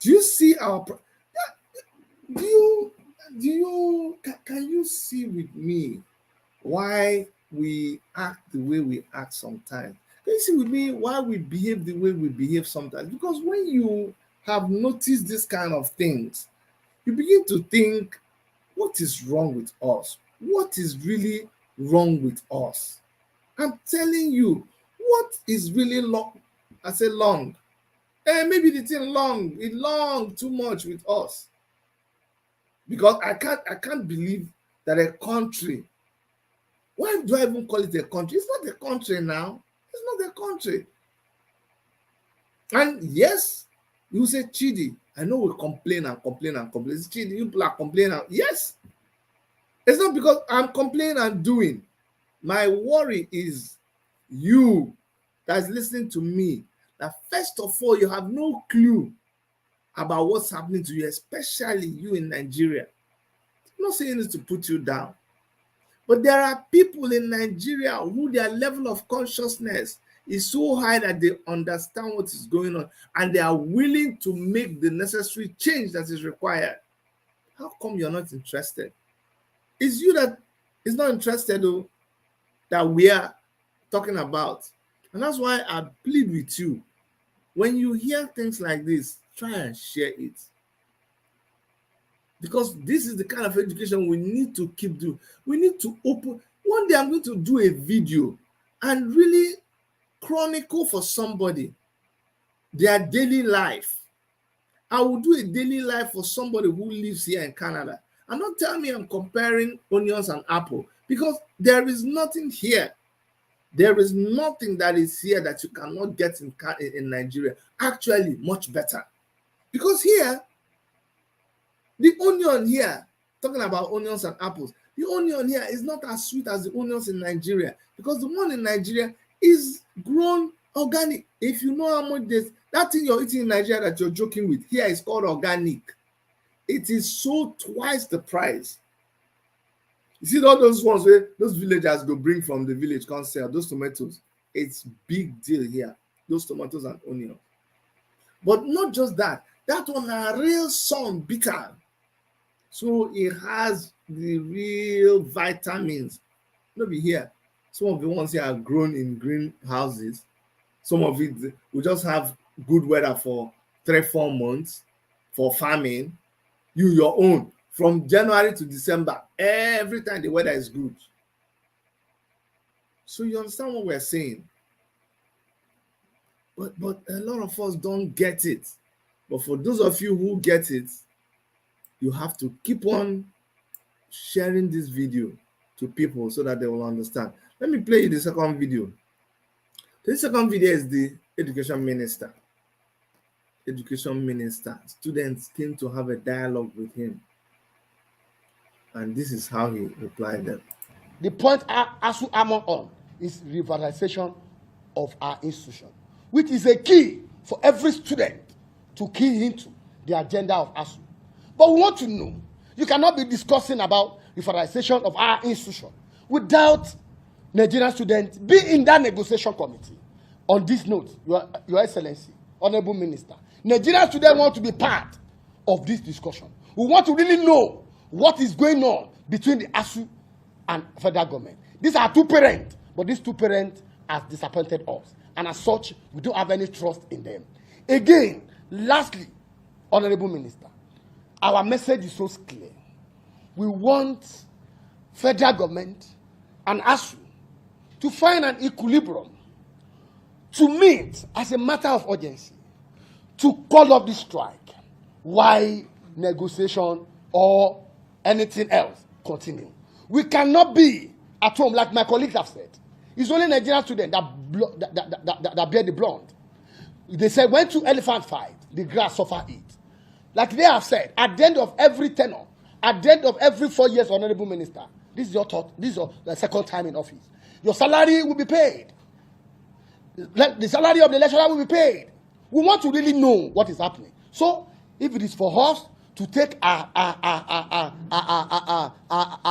Do you see our... Can you see with me why we act the way we act sometimes? Can you see with me why we behave the way we behave sometimes? Because when you have noticed this kind of things, you begin to think, what is wrong with us? What is really wrong with us? I'm telling you, what is really long? I say long. Maybe the thing long, it long too much with us. Because I can't believe that a country, why do I even call it a country? It's not a country now. It's not a country. And yes, you say, Chidi, I know we complain and complain and complain. Chidi, you people are complaining. Yes. It's not because I'm complaining and doing. My worry is you that's listening to me, that first of all, you have no clue about what's happening to you, especially you in Nigeria. I'm not saying this to put you down. But there are people in Nigeria who their level of consciousness is so high that they understand what is going on and they are willing to make the necessary change that is required. How come you're not interested? It's you that is not interested, though, that we are talking about. And that's why I plead with you. When you hear things like this, try and share it. Because this is the kind of education we need to keep doing. We need to open. One day I'm going to do a video and really chronicle for somebody their daily life. I will do a daily life for somebody who lives here in Canada. And don't tell me I'm comparing onions and apple, because there is nothing here. There is nothing that is here that you cannot get in Nigeria. Actually, much better. Because here, the onion here, talking about onions and apples, the onion here is not as sweet as the onions in Nigeria, because the one in Nigeria is grown organic. If you know how much that thing you're eating in Nigeria that you're joking with, here is called organic. It is so twice the price. You see all those ones where those villagers go bring from the village, can't sell those tomatoes. It's big deal here. those tomatoes and onions. But not just that, that one a real sun bitter. So it has the real vitamins. No be here. Some of the ones here are grown in greenhouses. Some of it we just have good weather for 3-4 months for farming. You your own from January to December, every time the weather is good. So you understand what we're saying? But a lot of us don't get it. But for those of you who get it, you have to keep on sharing this video to people so that they will understand. Let me play you the second video. The second video is the education minister. Education minister. Students came to have a dialogue with him. And this is how he replied them. The point ASU hammer on is revitalization of our institution, which is a key for every student to key into the agenda of ASU. But we want to know, you cannot be discussing about revitalization of our institution without Nigerian students be in that negotiation committee. On this note, Your Excellency, Honorable Minister, Nigerian students want to be part of this discussion. We want to really know what is going on between the ASU and federal government. These are two parents, but these two parents have disappointed us. And as such, we don't have any trust in them. Again, lastly, Honorable Minister, our message is so clear. We want federal government and ASU to find an equilibrium to meet as a matter of urgency, to call off the strike while negotiation or anything else continue. We cannot be at home, like my colleagues have said. It's only Nigerian students that bear the blunt. They said, when two elephants fight, the grass suffer it. Like they have said, at the end of every tenure, at the end of every 4 years, Honorable Minister, this is your thought, this is your second time in office. Your salary will be paid. The salary of the lecturer will be paid. We want to really know what is happening. So, if it is for us to take our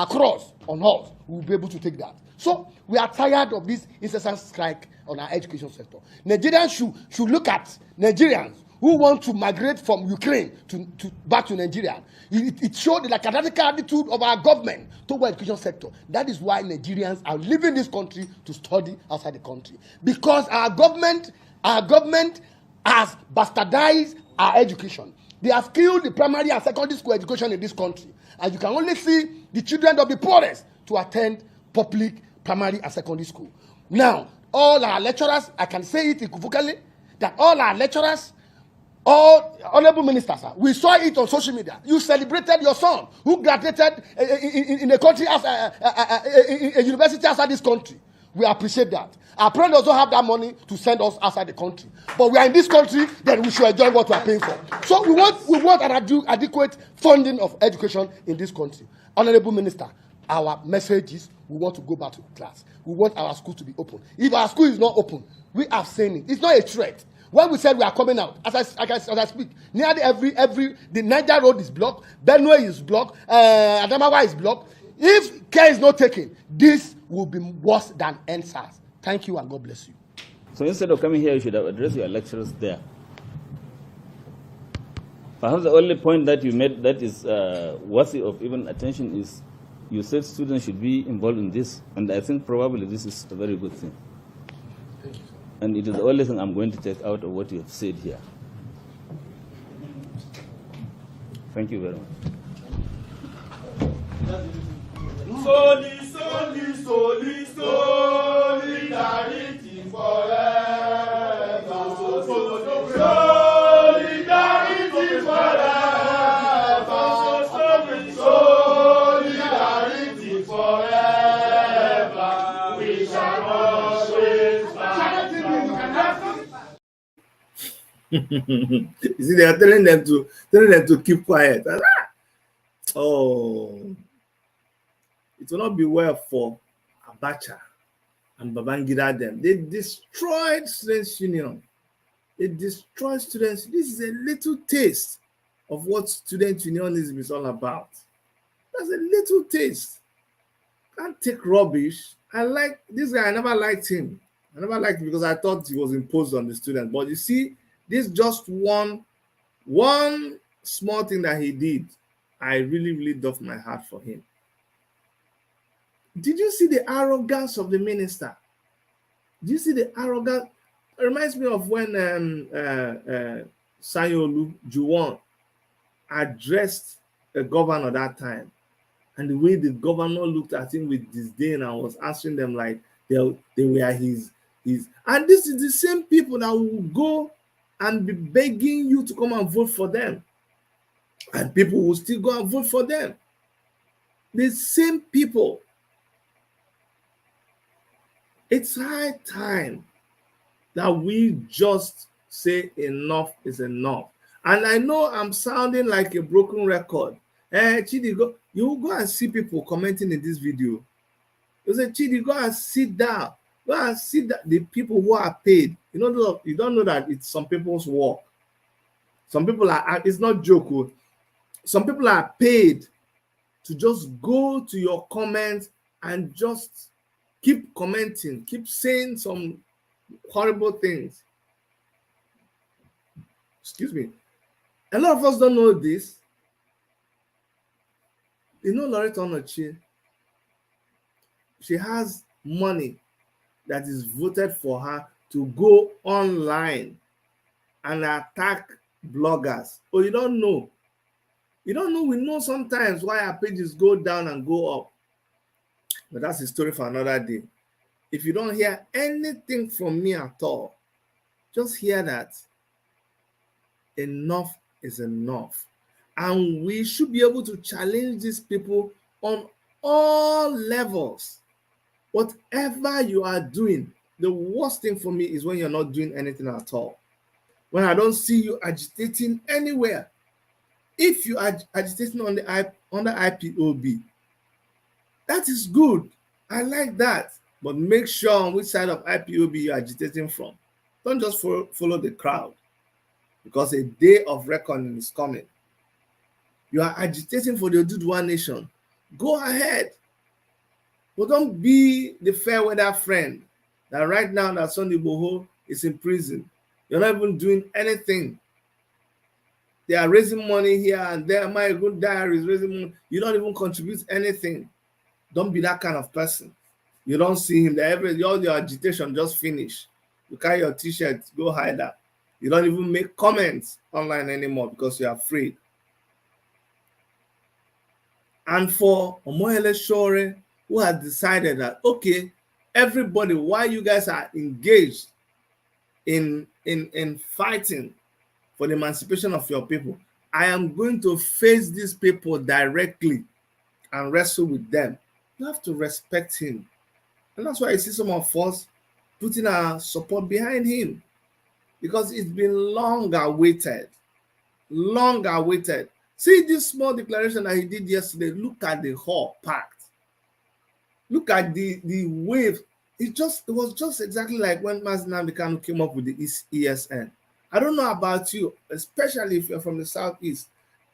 cross on us, we will be able to take that. So, we are tired of this incessant strike on our education sector. Nigerians should look at Nigerians who want to migrate from Ukraine to back to Nigeria. It showed the lackadaisical attitude of our government toward the education sector. That is why Nigerians are leaving this country to study outside the country. Because our government has bastardized our education. They have killed the primary and secondary school education in this country. And you can only see the children of the poorest to attend public primary and secondary school. Now, all our lecturers, I can say it equivocally, that all our lecturers, all honorable ministers, we saw it on social media. You celebrated your son who graduated in a country, a university outside this country. We appreciate that. Our parents also have that money to send us outside the country. But we are in this country, then we should enjoy what we are paying for. So we want an adequate funding of education in this country. Honorable Minister, our message is we want to go back to class. We want our school to be open. If our school is not open, we have seen it. It's not a threat. When we said we are coming out, as I speak, nearly the Niger road is blocked, Benue is blocked, Adamawa is blocked. If care is not taken, this will be worse than NSAS. Thank you and God bless you. So instead of coming here, you should have addressed your lecturers there. Perhaps the only point that you made that is worthy of even attention is you said students should be involved in this, and I think probably this is a very good thing. Thank you, sir. And it is the only thing I'm going to take out of what you have said here. Thank you very much. Solidarity forever. Solidarity forever. Solidarity forever. We shall always fight. You see, they are telling them to keep quiet. Oh, it will not be well for Abacha and Babangida them. They destroyed Students' Union. They destroyed students. This is a little taste of what student unionism is all about. That's a little taste. Can't take rubbish. I like this guy. I never liked him. I never liked it because I thought he was imposed on the students. But you see, this just one small thing that he did, I really doffed my heart for him. Did you see the arrogance of the minister? Did you see the arrogance? It reminds me of when Sanyo-Olu Juwon addressed the governor that time, and the way the governor looked at him with disdain and was answering them like they were his. And this is the same people that will go and be begging you to come and vote for them, and people will still go and vote for them. The same people. It's high time that we just say enough is enough. And I know I'm sounding like a broken record. Chidi, you will go and see people commenting in this video. You say, Chidi, go and sit down. Go and sit down. The people who are paid. You don't know that it's some people's work. Some people are, it's not joke. Some people are paid to just go to your comments and just keep commenting, keep saying some horrible things. Excuse me. A lot of us don't know this. You know Loretta Onochie? She has money that is voted for her to go online and attack bloggers. Oh, you don't know. You don't know. We know sometimes why our pages go down and go up. But that's a story for another day. If you don't hear anything from me at all, just hear that enough is enough. And we should be able to challenge these people on all levels. Whatever you are doing, the worst thing for me is when you're not doing anything at all. When I don't see you agitating anywhere. If you are agitating on the under IPOB, that is good. I like that. But make sure on which side of IPOB you're agitating from. Don't just follow the crowd, because a day of reckoning is coming. You are agitating for the Oduduwa nation. Go ahead. But don't be the fair weather friend that right now that Sunday Igboho is in prison. You're not even doing anything. They are raising money here and there. My good diary is raising money. You don't even contribute anything. Don't be that kind of person. You don't see him there. All your agitation just finish. You carry your t-shirt, go hide that. You don't even make comments online anymore because you're afraid. And for Omoyele Sowore, who has decided that, okay, everybody, while you guys are engaged in fighting for the emancipation of your people, I am going to face these people directly and wrestle with them. You have to respect him. And that's why I see some of us putting our support behind him, because it's been long awaited. Long awaited. See this small declaration that he did yesterday. Look at the hall packed. Look at the wave. It was just exactly like when Mazi Nnamdi Kanu came up with the ESN. I don't know about you, especially if you're from the Southeast.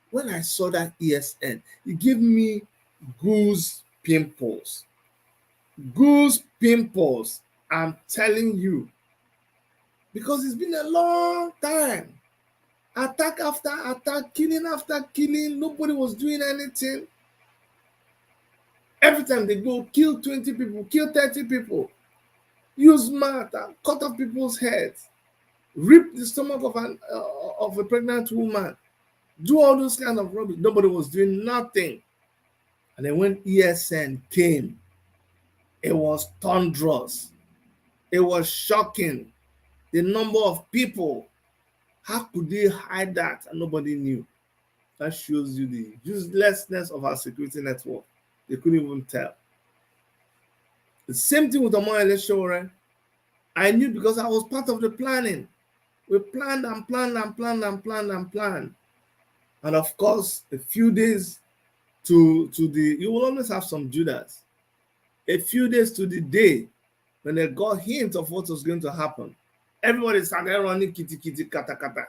When I saw that ESN, it gave me goose pimples. Goose pimples, I'm telling you. Because it's been a long time. Attack after attack, killing after killing. Nobody was doing anything. Every time they go, kill 20 people, kill 30 people. Use matter, cut off people's heads. Rip the stomach of a pregnant woman. Do all those kinds of rubbish. Nobody was doing nothing. And then when ESN came, it was thunderous. It was shocking. The number of people. How could they hide that and nobody knew? That shows you the uselessness of our security network. They couldn't even tell. The same thing with Omoyele Sowore. I knew because I was part of the planning. We planned and planned and planned and planned and planned. And of course, a few days to the, you will always have some Judas. A few days to the day when they got hint of what was going to happen, everybody started running kitty kata kata.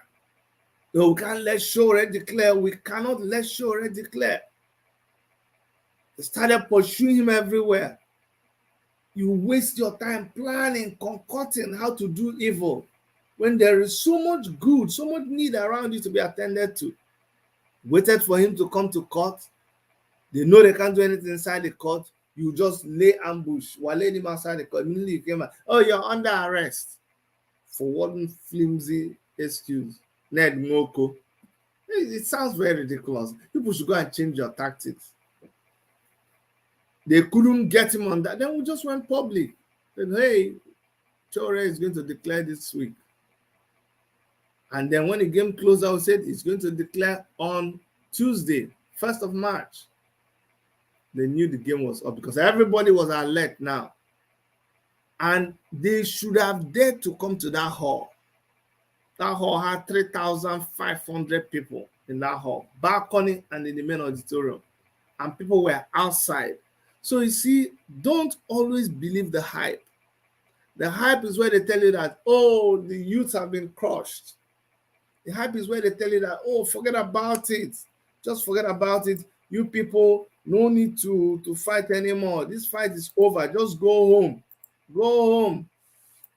No, we can't let Sowore declare. We cannot let Sowore declare. They started pursuing him everywhere. You waste your time planning, concocting how to do evil when there is so much good, so much need around you to be attended to. Waited for him to come to court. They know they can't do anything inside the court. You just lay ambush while laying him outside the court. Immediately you came out, oh, you're under arrest. For one flimsy excuse. Ned Moko. It sounds very ridiculous. People should go and change your tactics. They couldn't get him on that. Then we just went public. Said, hey, Chore is going to declare this week. And then when the game closed out, said he's going to declare on Tuesday, 1st of March. They knew the game was up because everybody was alert now. And they should have dared to come to that hall. That hall had 3,500 people in that hall, balcony and in the main auditorium. And people were outside. So you see, don't always believe the hype. The hype is where they tell you that, oh, the youths have been crushed. The hype is where they tell you that, oh, forget about it. Just forget about it. You people, no need to fight anymore. This fight is over. Just go home. Go home.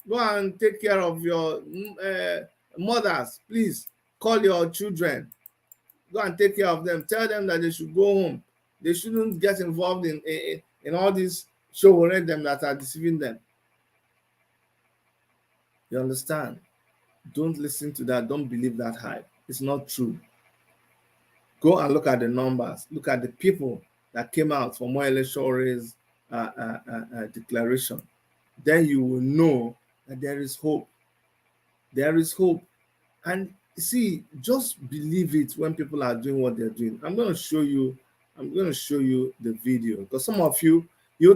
Go and take care of your mothers. Please call your children. Go and take care of them. Tell them that they should go home. They shouldn't get involved in all these show them that are deceiving them. You understand? Don't listen to that. Don't believe that hype. It's not true. Go and look at the numbers. Look at the people that came out for more Electoral's declaration. Then you will know that there is hope. There is hope. And see, just believe it when people are doing what they're doing. I'm going to show you the video because some of you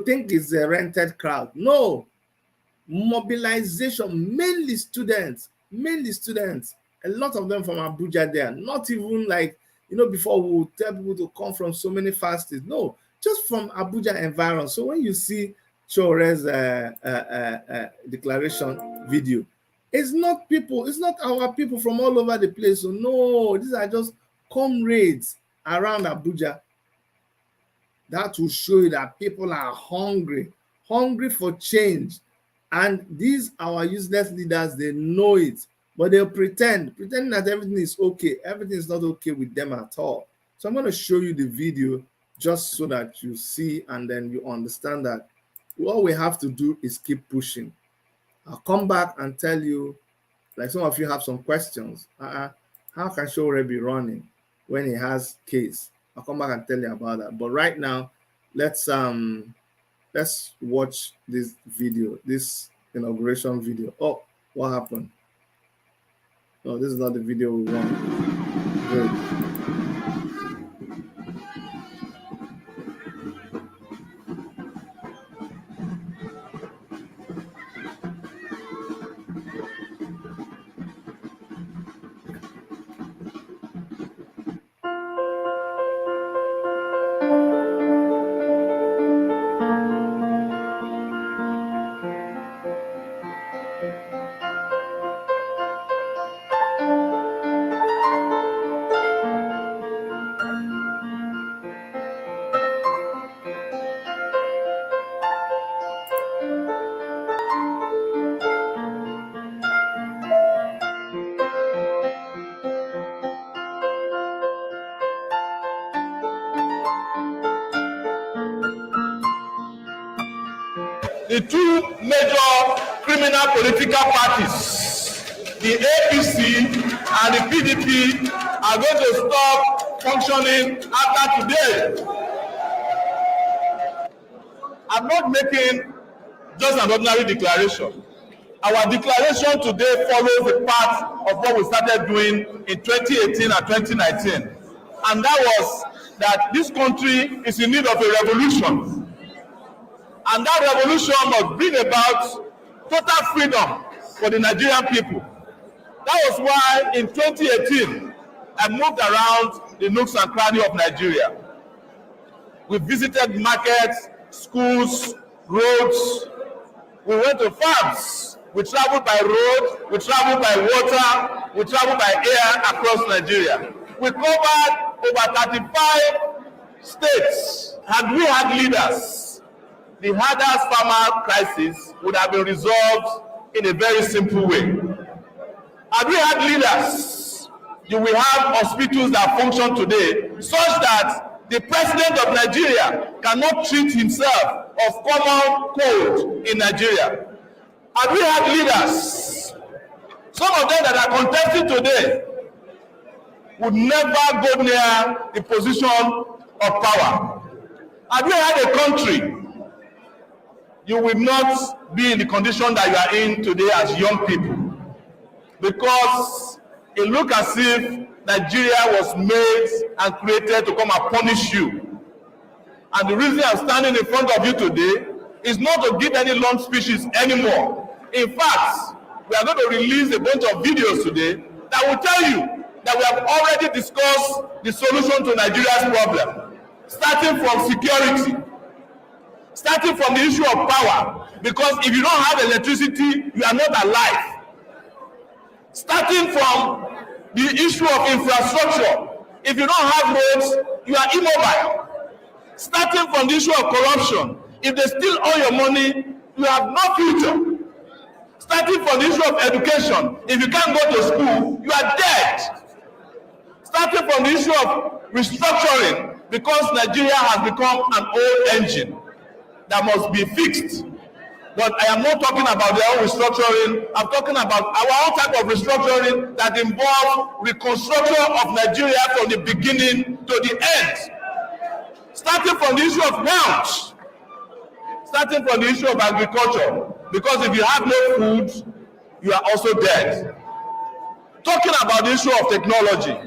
think it's a rented crowd. No. Mobilization, mainly students, a lot of them from Abuja there, not even like, before we would tell people to come from so many far states. No, just from Abuja environment. So when you see Chore's declaration video, it's not our people from all over the place. So no, these are just comrades around Abuja. That will show you that people are hungry for change. And these our useless leaders, they know it, but they'll pretending that everything is okay. Everything is not okay with them at all. So I'm going to show you the video just so that you see and then you understand that what we have to do is keep pushing. I'll come back and tell you, like some of you have some questions. How can Shore be running when he has case? I'll come back and tell you about that. But right now, let's watch this video, this inauguration video. Oh, what happened? No, this is not the video we want. Good. The two major criminal political parties, the APC and the PDP, are going to stop functioning after today. I'm not making just an ordinary declaration. Our declaration today follows the path of what we started doing in 2018 and 2019. And that was that this country is in need of a revolution. And that revolution must bring about total freedom for the Nigerian people. That was why in 2018, I moved around the nooks and crannies of Nigeria. We visited markets, schools, roads. We went to farms. We traveled by road, we traveled by water, we traveled by air across Nigeria. We covered over 35 states, and we had leaders the hardest farmer crisis would have been resolved in a very simple way. Had we had leaders, you will have hospitals that function today such that the president of Nigeria cannot treat himself of common cold in Nigeria. Had we had leaders, some of them that are contesting today would never go near the position of power. Had we had a country, you will not be in the condition that you are in today as young people, because it looks as if Nigeria was made and created to come and punish you. And the reason I'm standing in front of you today is not to give any long speeches anymore. In fact, we are going to release a bunch of videos today that will tell you that we have already discussed the solution to Nigeria's problem, starting from security, starting from the issue of power, because if you don't have electricity, you are not alive. Starting from the issue of infrastructure, if you don't have roads, you are immobile. Starting from the issue of corruption, if they steal all your money, you have no future. Starting from the issue of education, if you can't go to school, you are dead. Starting from the issue of restructuring, because Nigeria has become an old engine that must be fixed. But I am not talking about their own restructuring. I'm talking about our own type of restructuring that involves reconstruction of Nigeria from the beginning to the end. Starting from the issue of health, starting from the issue of agriculture, because if you have no food, you are also dead. Talking about the issue of technology,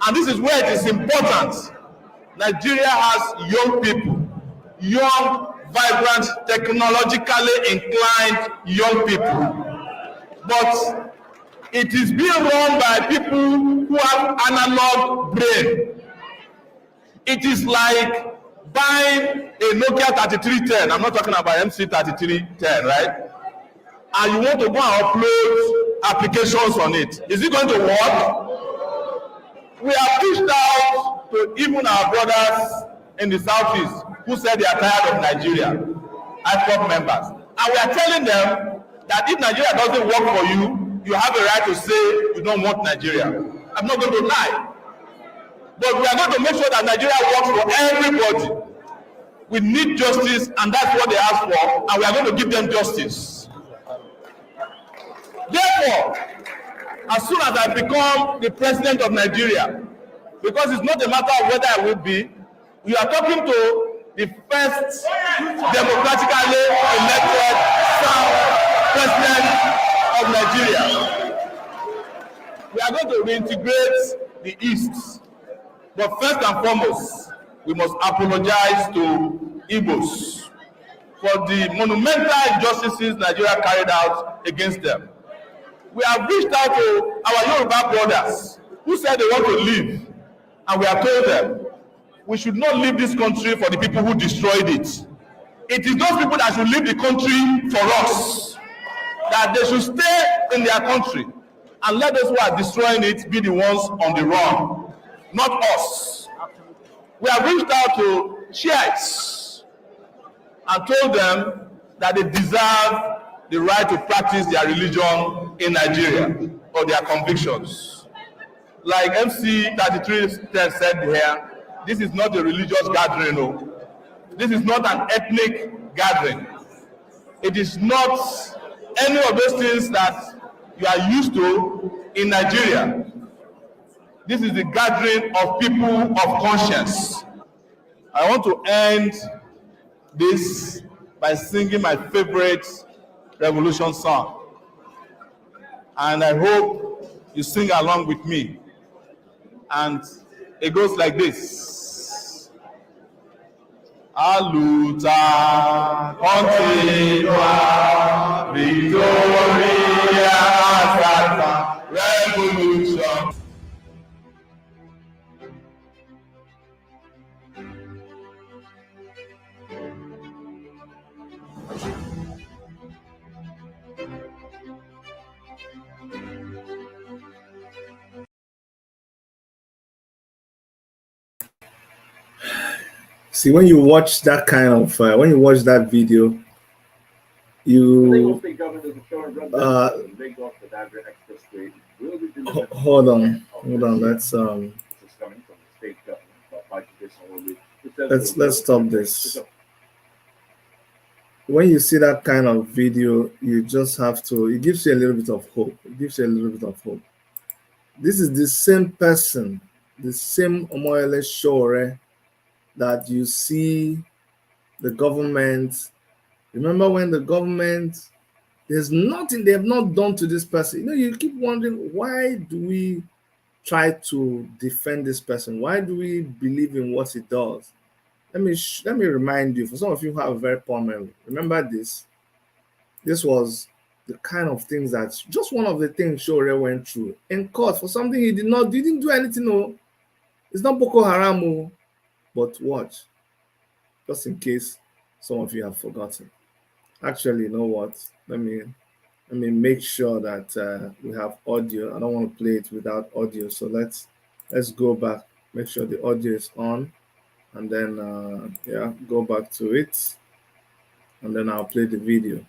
and this is where it is important. Nigeria has young people, young, vibrant, technologically inclined young people. But it is being run by people who have analog brain. It is like buying a Nokia 3310. I'm not talking about MC 3310, right? And you want to go and upload applications on it. Is it going to work? We have reached out to even our brothers in the southeast who said they are tired of Nigeria, IPOB members. And we are telling them that if Nigeria doesn't work for you, you have a right to say you don't want Nigeria. I'm not going to lie. But we are going to make sure that Nigeria works for everybody. We need justice, and that's what they ask for, and we are going to give them justice. Therefore, as soon as I become the president of Nigeria, because it's not a matter of whether I will be, you are talking to the first democratically elected president of Nigeria. We are going to reintegrate the East. But first and foremost, we must apologize to Igbos for the monumental injustices Nigeria carried out against them. We have reached out to our Yoruba brothers who said they want to leave, and we have told them we should not leave this country for the people who destroyed it. It is those people that should leave the country for us, that they should stay in their country and let those who are destroying it be the ones on the run, not us. We have reached out to Shiites and told them that they deserve the right to practice their religion in Nigeria or their convictions. Like MC 33 said here, this is not a religious gathering. No. This is not an ethnic gathering. It is not any of those things that you are used to in Nigeria. This is the gathering of people of conscience. I want to end this by singing my favorite revolution song. And I hope you sing along with me. And it goes like this. Aluta continua Victoria Santa Revolution. See, when you watch that kind of when you watch that video, you hold on. Let's stop this. When you see that kind of video, you just have to. It gives you a little bit of hope. It gives you a little bit of hope. This is the same person, the same Omoyele Shore that you see the government. Remember when the government, there's nothing they have not done to this person. You know, you keep wondering, why do we try to defend this person? Why do we believe in what he does? Let me remind you, for some of you who have a very poor memory, remember this. This was the kind of things that, just one of the things Shore went through in court for something he did not, didn't do anything. No, it's not Boko Haram. Oh, but watch, just in case some of you have forgotten. Actually, you know what? Let me make sure that we have audio. I don't want to play it without audio, so let's go back. Make sure the audio is on, and then yeah, go back to it, and then I'll play the video.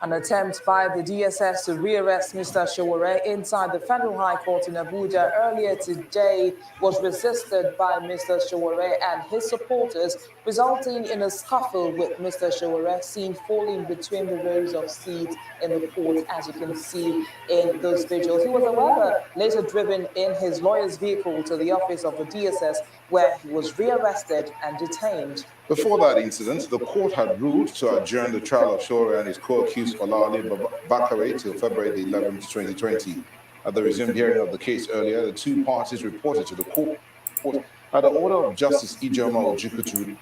An attempt by the DSS to rearrest Mr. Sowore inside the Federal High Court in Abuja earlier today was resisted by Mr. Sowore and his supporters, resulting in a scuffle with Mr. Sowore seen falling between the rows of seats in the court, as you can see in those visuals. He was, however, later driven in his lawyer's vehicle to the office of the DSS, where he was rearrested and detained. Before that incident, the court had ruled to adjourn the trial of Shore and his co-accused Olale Bakare till February the 11th, 2020. At the resumed hearing of the case earlier, the two parties reported to the court at the order of Justice Ijoma Ojukwu to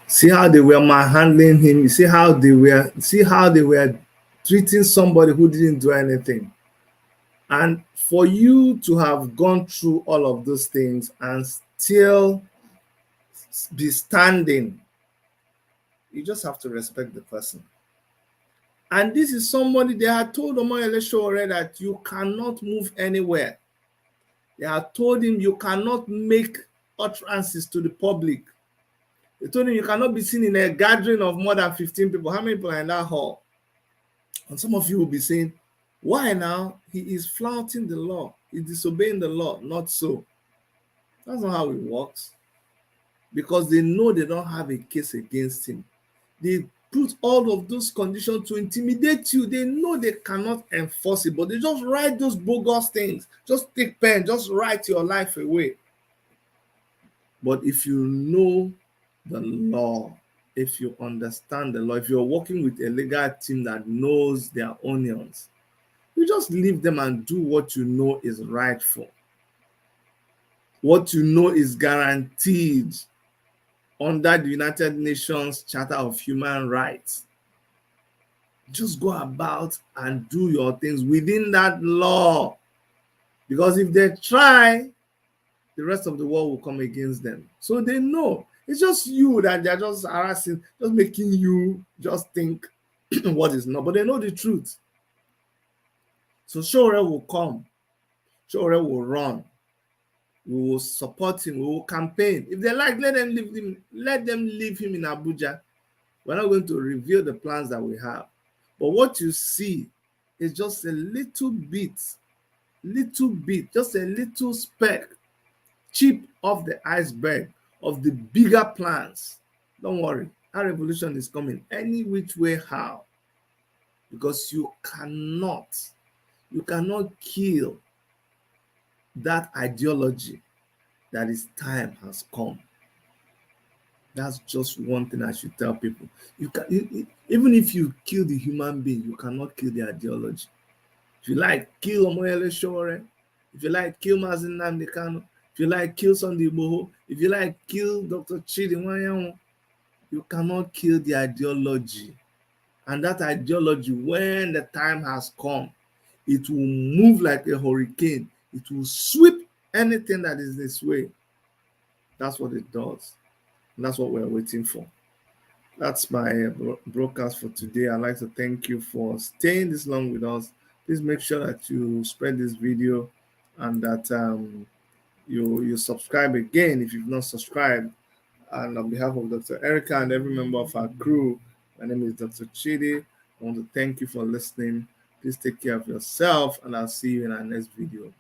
see how they were manhandling him. You see how they were treating somebody who didn't do anything. And for you to have gone through all of those things and still be standing, you just have to respect the person. And this is somebody, they had told Omoyele Sowore that you cannot move anywhere. They had told him you cannot make utterances to the public. They told him you cannot be seen in a gathering of more than 15 people. How many people are in that hall? And some of you will be saying, why now? He is flouting the law. He's disobeying the law. Not so. That's not how it works. Because they know they don't have a case against him. They put all of those conditions to intimidate you. They know they cannot enforce it, but they just write those bogus things. Just take pen, just write your life away. But if you know the law, if you understand the law, if you're working with a legal team that knows their onions, you just leave them and do what you know is rightful. What you know is guaranteed under the United Nations Charter of Human Rights. Just go about and do your things within that law. Because if they try, the rest of the world will come against them. So they know. It's just you that they're just harassing, just making you just think what is not. But they know the truth. So Sowore will come. Sowore will run. We will support him. We will campaign. If they like, let them leave him. Let them leave him in Abuja. We're not going to reveal the plans that we have. But what you see is just a little bit, just a little speck, chip off the iceberg of the bigger plans. Don't worry. Our revolution is coming any which way, how? Because you cannot kill that ideology that its time has come. That's just one thing I should tell people. Even if you kill the human being, you cannot kill the ideology. If you like, kill Omoyele Sowore. If you like, kill Mazi Nnamdi Kanu. If you like, kill Sunday Igboho. If you like, kill Dr. Chidi Nwanyanwu. You cannot kill the ideology. And that ideology, when the time has come, it will move like a hurricane. It will sweep Anything that is this way, that's what it does. And that's what we're waiting for. That's my broadcast for today. I'd like to thank you for staying this long with us. Please make sure that you spread this video and that you subscribe again if you've not subscribed. And on behalf of Dr. Erica and every member of our crew, my name is Dr. Chidi. I want to thank you for listening. Please take care of yourself, and I'll see you in our next video.